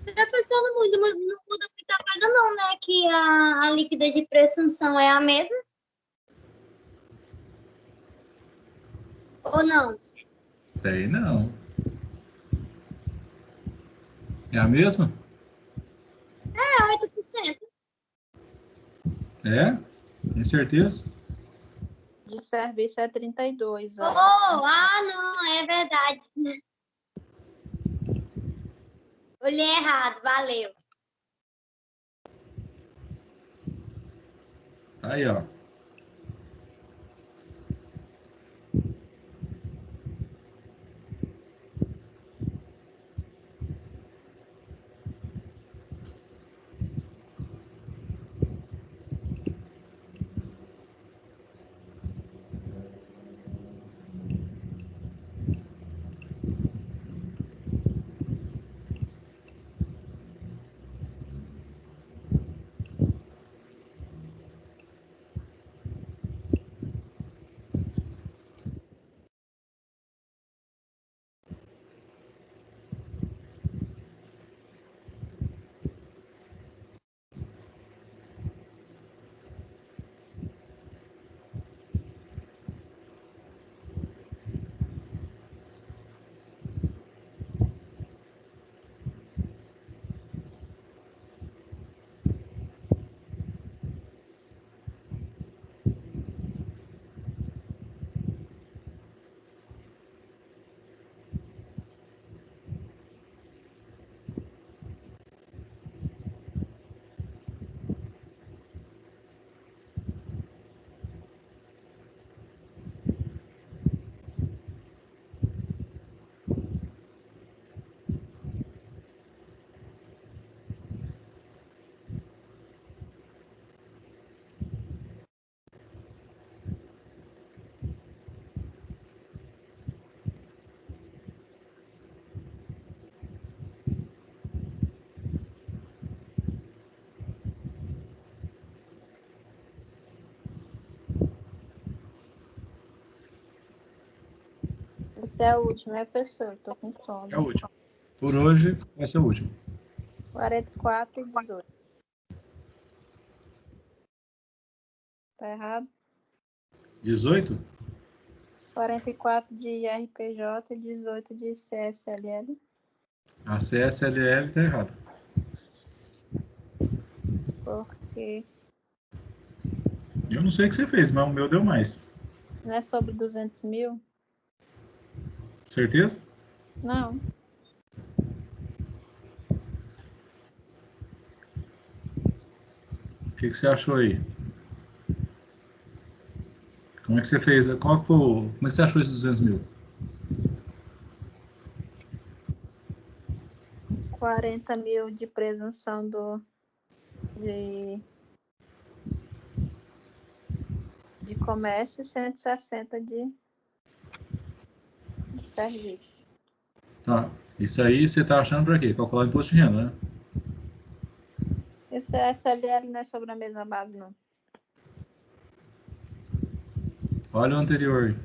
Professor, não muda muita coisa não, né? Que a liquidez de presunção é a mesma ou não? Sei não. É a mesma? É 8%. É? Tem certeza? De serviço é 32, Oh, ó. não, é verdade. Olhei errado, valeu. Aí, ó. Esse é o último, né, professor? Tô com sono. É o último. Por hoje, vai ser o último. 44 e 18. Tá errado? 18? 44 de RPJ e 18 de CSLL. A CSLL tá errada. Porque Eu não sei o que você fez, mas o meu deu mais. não é sobre 200 mil? Certeza? Não. O que você achou aí? Como é que você fez? Qual que foi como é que você achou esses 200 mil? 40 mil de presunção de comércio e 160 de serviço. Tá. Isso aí você tá achando pra quê? Calcular o imposto de renda, né? E o CSLL não é sobre a mesma base, não. Olha o anterior aí.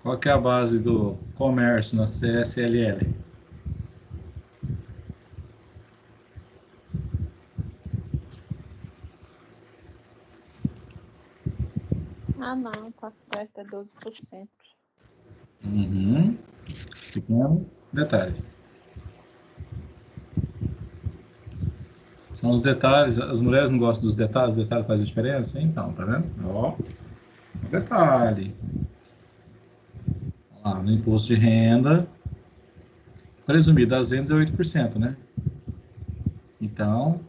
Qual que é a base do comércio na CSLL? Ah, não, tá certo, é 12%. Uhum. Pequeno detalhe. São os detalhes. As mulheres não gostam dos detalhes, os detalhes fazem diferença? Então, tá vendo? Ó, detalhe. Lá, no imposto de renda, presumido das vendas é 8%, né? Então,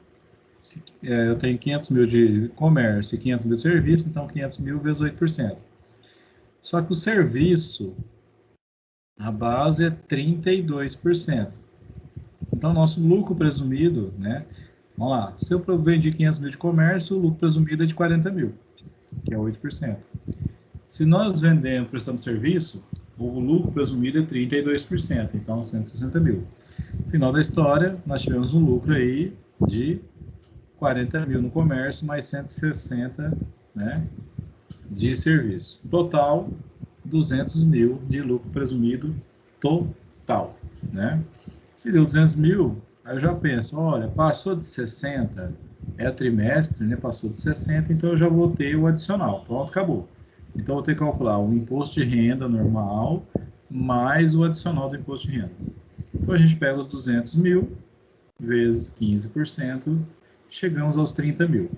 eu tenho 500 mil de comércio e 500 mil de serviço, então 500 mil vezes 8%. Só que o serviço, a base é 32%. Então, nosso lucro presumido, né? Vamos lá, se eu vendi 500 mil de comércio, o lucro presumido é de 40 mil, que é 8%. Se nós vendemos, prestamos serviço, o lucro presumido é 32%, então 160 mil. No final da história, nós tivemos um lucro aí de 40 mil no comércio, mais 160, né, de serviço. Total, 200 mil de lucro presumido total, né? Se deu 200 mil, aí eu já penso, olha, passou de 60, é trimestre, né, passou de 60, então eu já vou ter o adicional, pronto, acabou. Então, eu vou ter que calcular o imposto de renda normal, mais o adicional do imposto de renda. Então, a gente pega os 200 mil, vezes 15%, chegamos aos 30 mil.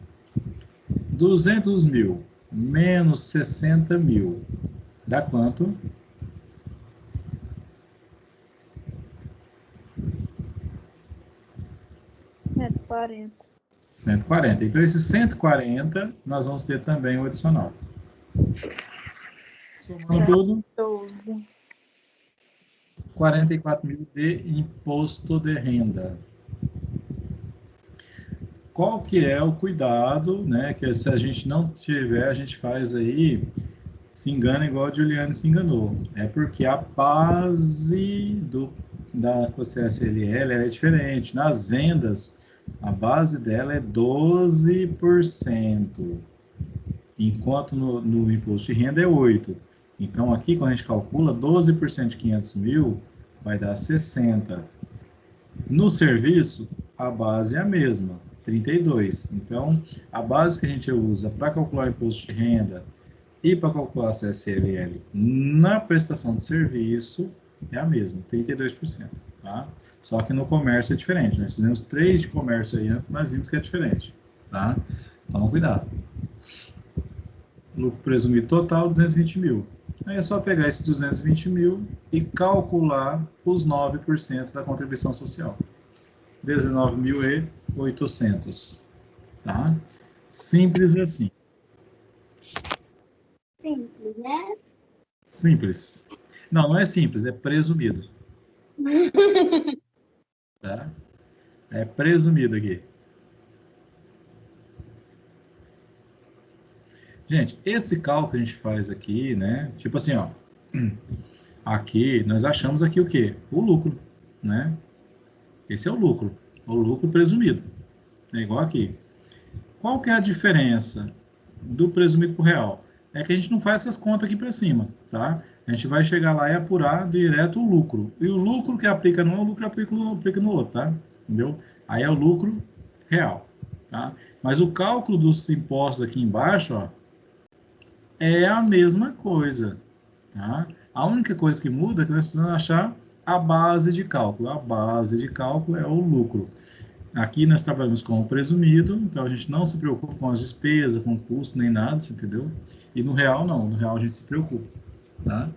200 mil menos 60 mil, dá quanto? 140. 140. E para esses 140, nós vamos ter também o adicional. Somando tudo, 12. 44 mil de imposto de renda. Qual que é o cuidado, né? Que se a gente não tiver, a gente faz aí, se engana igual a Juliane se enganou. É porque a base da CSLL é diferente. Nas vendas, a base dela é 12%, enquanto no imposto de renda é 8%. Então, aqui, quando a gente calcula, 12% de 500 mil vai dar 60. No serviço, a base é a mesma, 32. Então, a base que a gente usa para calcular o imposto de renda e para calcular a CSLL na prestação de serviço é a mesma, 32%. Tá? Só que no comércio é diferente. Nós fizemos 3 de comércio aí antes, nós vimos que é diferente. Tá? Então, cuidado. Lucro presumido total, 220 mil. Aí é só pegar esses 220 mil e calcular os 9% da contribuição social. 19.800. Tá? Simples assim. Simples, né? Simples. Não, não é simples, é presumido. Tá? É presumido aqui. Gente, esse cálculo que a gente faz aqui, né? Tipo assim, ó. Aqui, nós achamos aqui o quê? O lucro, né? Esse é o lucro presumido. É igual aqui. Qual que é a diferença do presumido para o real? É que a gente não faz essas contas aqui para cima, tá? A gente vai chegar lá e apurar direto o lucro. E o lucro que aplica num é o lucro que aplica no outro, tá? Entendeu? Aí é o lucro real, tá? Mas o cálculo dos impostos aqui embaixo, ó, é a mesma coisa, tá? A única coisa que muda é que nós precisamos achar a base de cálculo. A base de cálculo é o lucro. Aqui nós trabalhamos com o presumido, então a gente não se preocupa com as despesas, com o custo, nem nada, você entendeu? E no real, não. No real a gente se preocupa, tá?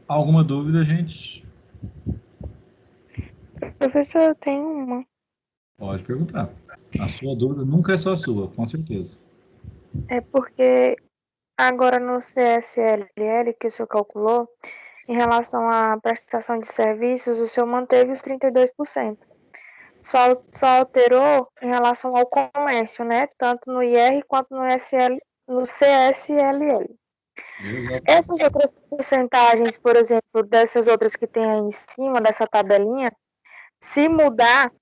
Alguma dúvida, gente? Professor, eu tenho uma. Pode perguntar. A sua dúvida nunca é só sua, com certeza. É porque agora no CSLL que o senhor calculou, em relação à prestação de serviços, o senhor manteve os 32%. Só alterou em relação ao comércio, né? Tanto no IR quanto no CSLL. Exato. Essas outras porcentagens, por exemplo, dessas outras que tem aí em cima dessa tabelinha, se mudar,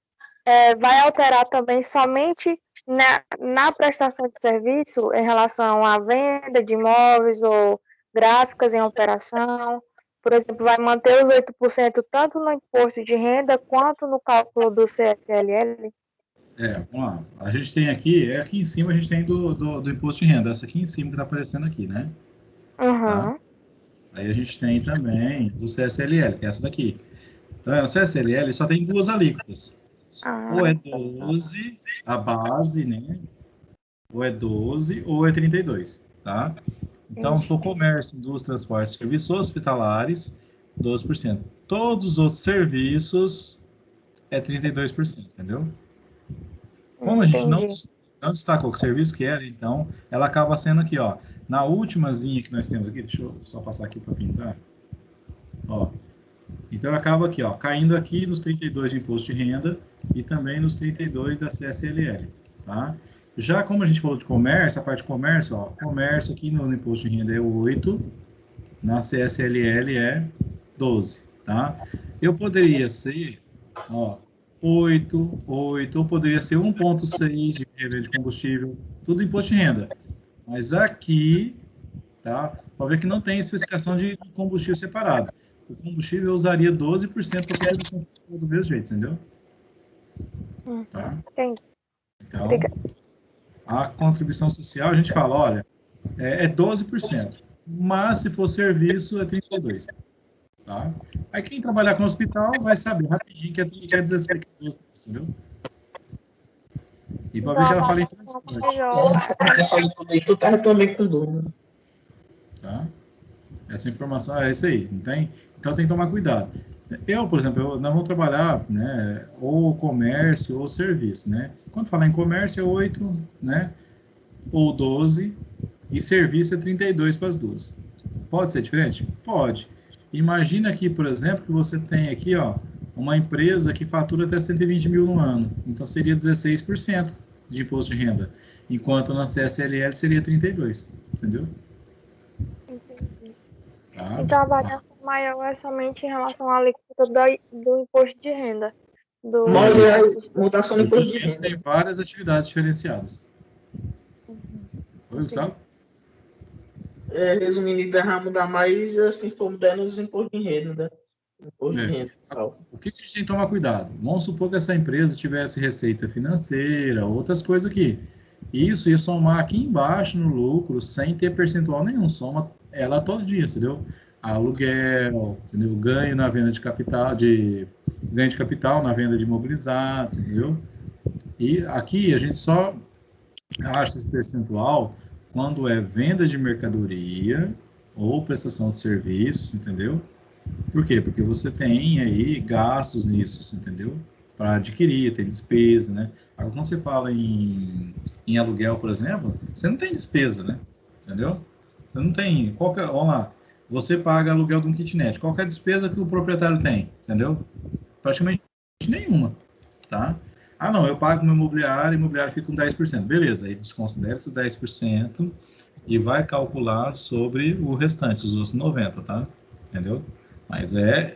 vai alterar também somente na prestação de serviço, em relação à venda de imóveis ou gráficas em operação, por exemplo, vai manter os 8% tanto no imposto de renda quanto no cálculo do CSLL? Vamos lá. A gente tem aqui em cima a gente tem do imposto de renda, essa aqui em cima que está aparecendo aqui, né? Tá? Aí a gente tem também do CSLL, que é essa daqui. Então, o CSLL só tem duas alíquotas. Ou é 12, a base, né? Ou é 12 ou é 32, tá? Então, se for comércio, indústria, transporte, serviços hospitalares, 12%. Todos os outros serviços é 32%, entendeu? Como a gente não destacou que serviço que era, então, ela acaba sendo aqui, ó. Na ultimazinha que nós temos aqui, deixa eu só passar aqui para pintar. Ó. Então, ela acaba aqui, ó, caindo aqui nos 32 de imposto de renda e também nos 32 da CSLL, tá? Já como a gente falou de comércio, a parte de comércio, ó, comércio aqui no imposto de renda é 8, na CSLL é 12, tá? Eu poderia ser, ó, 8, ou poderia ser 1,6 de renda de combustível, tudo imposto de renda. Mas aqui, tá? Pode ver que não tem especificação de combustível separado. O combustível eu usaria 12% para fazer do mesmo jeito, entendeu? Tá? Entendi. Então, a contribuição social, a gente fala, olha, é 12%, mas se for serviço é 32%. Tá? Aí quem trabalhar com hospital vai saber rapidinho que é 16, 12%, entendeu? E para ver que ela fala em transporte. Essa alíquota aí que eu tava também com dúvida. Tá? Essa informação é isso aí, não tem? Então tem que tomar cuidado. Eu, por exemplo, nós vamos trabalhar, né, ou comércio ou serviço, né? Quando falar em comércio é 8, né, ou 12, e serviço é 32 para as duas. Pode ser diferente? Pode. Imagina aqui, por exemplo, que você tem aqui, ó, uma empresa que fatura até 120 mil no ano. Então seria 16% de imposto de renda, enquanto na CSLL seria 32%, entendeu? Entendi. Tá? Então a variação maior é somente em relação à alíquota do imposto de renda. Mudação do imposto de renda. Tem várias atividades diferenciadas. Oi, Gustavo? Resumindo, ainda mudar mais, assim, for mudando os impostos de renda. Imposto de renda. O que a gente tem que tomar cuidado? Vamos supor que essa empresa tivesse receita financeira, outras coisas aqui. Isso ia somar aqui embaixo no lucro, sem ter percentual nenhum. Soma ela todo dia, entendeu? Aluguel, entendeu? Ganho na venda de capital, ganho de capital na venda de imobilizados, entendeu? E aqui a gente só acha esse percentual quando é venda de mercadoria ou prestação de serviços, entendeu? Por quê? Porque você tem aí gastos nisso, entendeu? Para adquirir, tem despesa, né? Agora, quando você fala em aluguel, por exemplo, você não tem despesa, né? Entendeu? Você não tem... vamos lá, você paga aluguel de um kitnet. Qual que é a despesa que o proprietário tem? Entendeu? Praticamente nenhuma, tá? Ah, não, eu pago meu imobiliário, o imobiliário fica com 10%. Beleza, aí você considera esses 10% e vai calcular sobre o restante, os outros 90%, tá? Entendeu? Mas é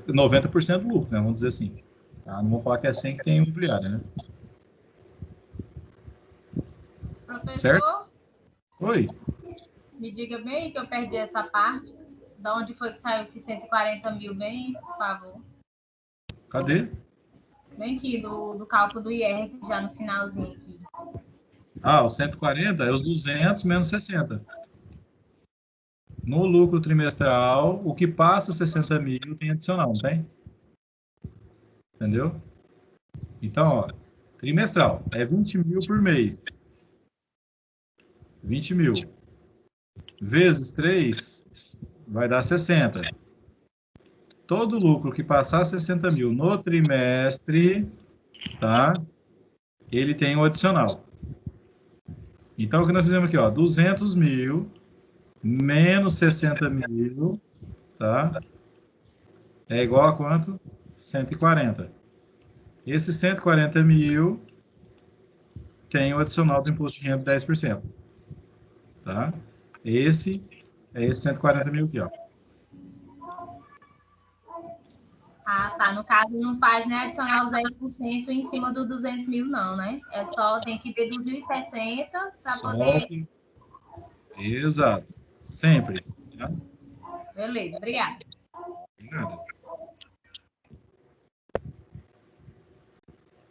90% do lucro, né? Vamos dizer assim. Tá? Não vou falar que é 100 que tem imobiliário, né? Professor, certo? Oi. Me diga bem que eu perdi essa parte. De onde foi que saiu esses 140 mil bem, por favor? Cadê? Bem aqui, do cálculo do IR, já no finalzinho aqui. Ah, os 140 é os 200 menos 60. No lucro trimestral, o que passa 60 mil tem adicional, não tem? Entendeu? Então, ó, trimestral é 20 mil por mês. 20 mil. Vezes 3 vai dar 60. Todo lucro que passar 60 mil no trimestre, tá? Ele tem o adicional. Então, o que nós fizemos aqui, ó, 200 mil menos 60 mil, tá? É igual a quanto? 140. Esse 140 mil tem o adicional do imposto de renda de 10%. Tá? Esse é esse 140 mil aqui, ó. Ah, tá. tá? No caso, não faz nem adicionar os 10% em cima do 200 mil, não, né? É só, tem que deduzir os 60 para Só poder... que- Exato. Sempre. Tá? Beleza, obrigada. Nada.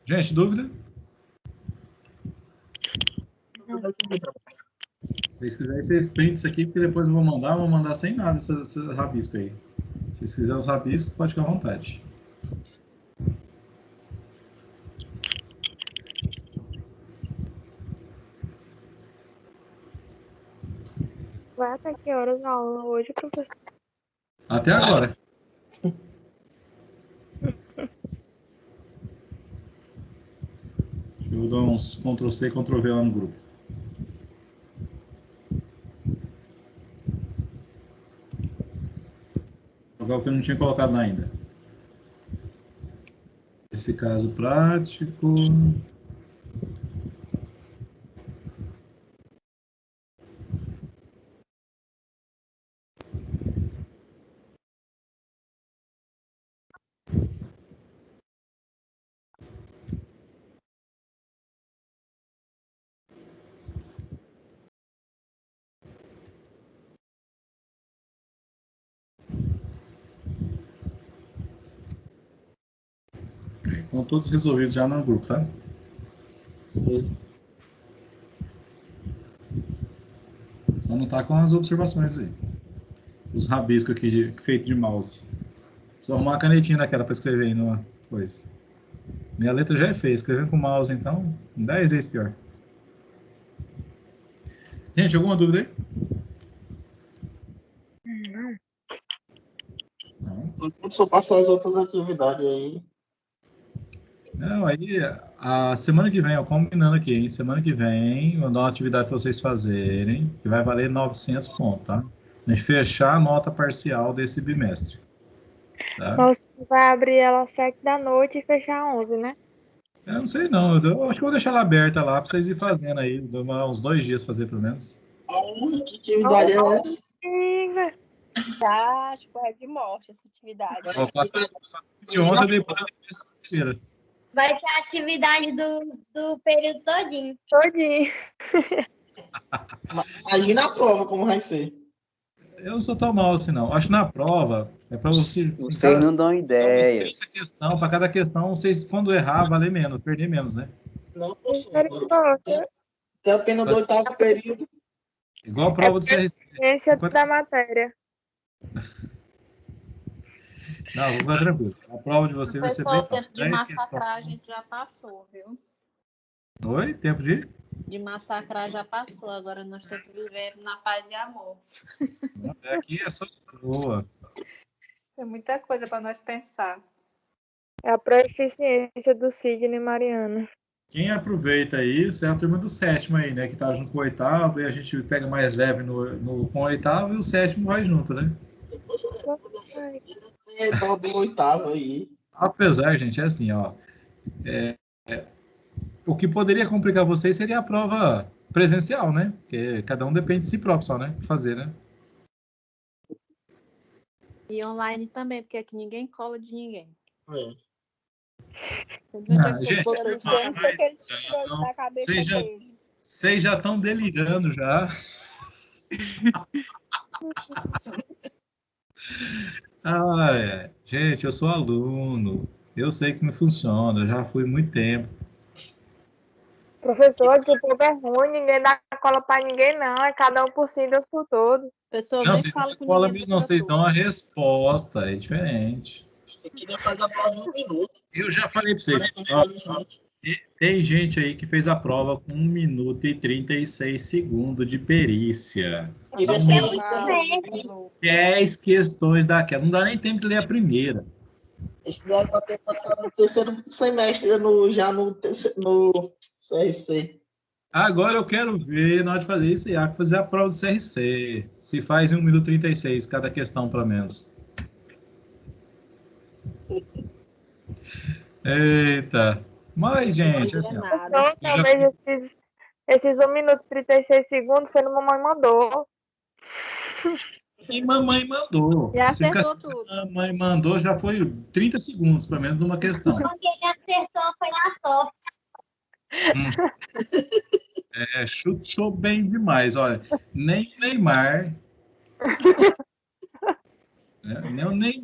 Gente, dúvida? Se vocês quiserem, vocês printam isso aqui, porque depois eu vou mandar sem nada esse rabisco aí. Se vocês quiserem os rabiscos, pode ficar à vontade. Vai até que horas a aula hoje, professor? Até agora. Deixa eu dar uns Ctrl+C, Ctrl+V lá no grupo. Agora o que eu não tinha colocado lá ainda. Esse caso prático. Estão todos resolvidos já no grupo, tá? Só não tá com as observações aí. Os rabiscos aqui feito de mouse. Só arrumar uma canetinha daquela para escrever aí numa coisa. Minha letra já é feia. Escrevendo com mouse, então, 10 vezes pior. Gente, alguma dúvida aí? Não. Só passar as outras atividades aí. Não, aí a semana que vem, ó, combinando aqui, hein? Semana que vem, eu vou dar uma atividade para vocês fazerem, que vai valer 900 pontos, tá? A gente fechar a nota parcial desse bimestre. Tá? Você vai abrir ela às 7 da noite e fechar às 11, né? Eu não sei não, eu acho que eu vou deixar ela aberta lá para vocês irem fazendo aí, demorar uns 2 dias fazer pelo menos. Que atividade é essa? Tá, acho que é de morte essa atividade. De ontem depois da sexta-feira. Vai ser a atividade do período todinho. Todinho. Imagina a prova como vai ser. Eu não sou tão mal assim, não. Acho que na prova é para você. Vocês não dão ideia. Questão, para cada questão, vocês, quando errar, valer menos, perder menos, né? Não, professor. Tem apenas do 8º período. Igual a prova do CRC. Ciência da matéria. Não, vou ficar tranquilo. A prova de você vai ser bem O tempo de massacrar a gente já passou, viu? Oi? Tempo de? De massacrar já passou. Agora nós temos que viver na paz e amor. Aqui é só boa. Tem muita coisa para nós pensar. É a proeficiência do Sidney e Mariana. Quem aproveita isso é a turma do 7º aí, né? Que tá junto com o 8º e a gente pega mais leve com o 8º e o 7º vai junto, né? Do 8º aí. Apesar, gente, é assim, ó. O que poderia complicar vocês seria a prova presencial, né? Porque cada um depende de si próprio só, né? Fazer, né? E online também, porque aqui ninguém cola de ninguém. Vocês já estão delirando já. Gente, eu sou aluno. Eu sei como funciona. Eu já fui muito tempo. Professor, que o povo é ruim, ninguém dá cola pra ninguém, não. É cada um por si, Deus por todos. Pessoa não, vocês não cola mesmo, não. Vocês dão a resposta. É diferente. Eu queria fazer a prova em 1 minuto. Eu já falei para vocês. Tem gente aí que fez a prova com 1 minuto e 36 segundos de perícia. 10 questões daquela. Não dá nem tempo de ler a primeira. Estudar para ter passado no 3º semestre já no CRC. Agora eu quero ver, na hora de fazer isso, fazer a prova do CRC. Se faz em 1 minuto e 36 cada questão, pelo menos. Eita. Mas, gente, assim, ó, talvez esses 1 minuto e 36 segundos foi no Mamãe Mandou. E mamãe mandou. E Se ficar acertou assim, tudo. mamãe mandou, já foi 30 segundos, pelo menos, numa questão. Porque ele acertou, foi na sorte. Chutou bem demais. Olha, nem o Neymar, né, nem o Neymar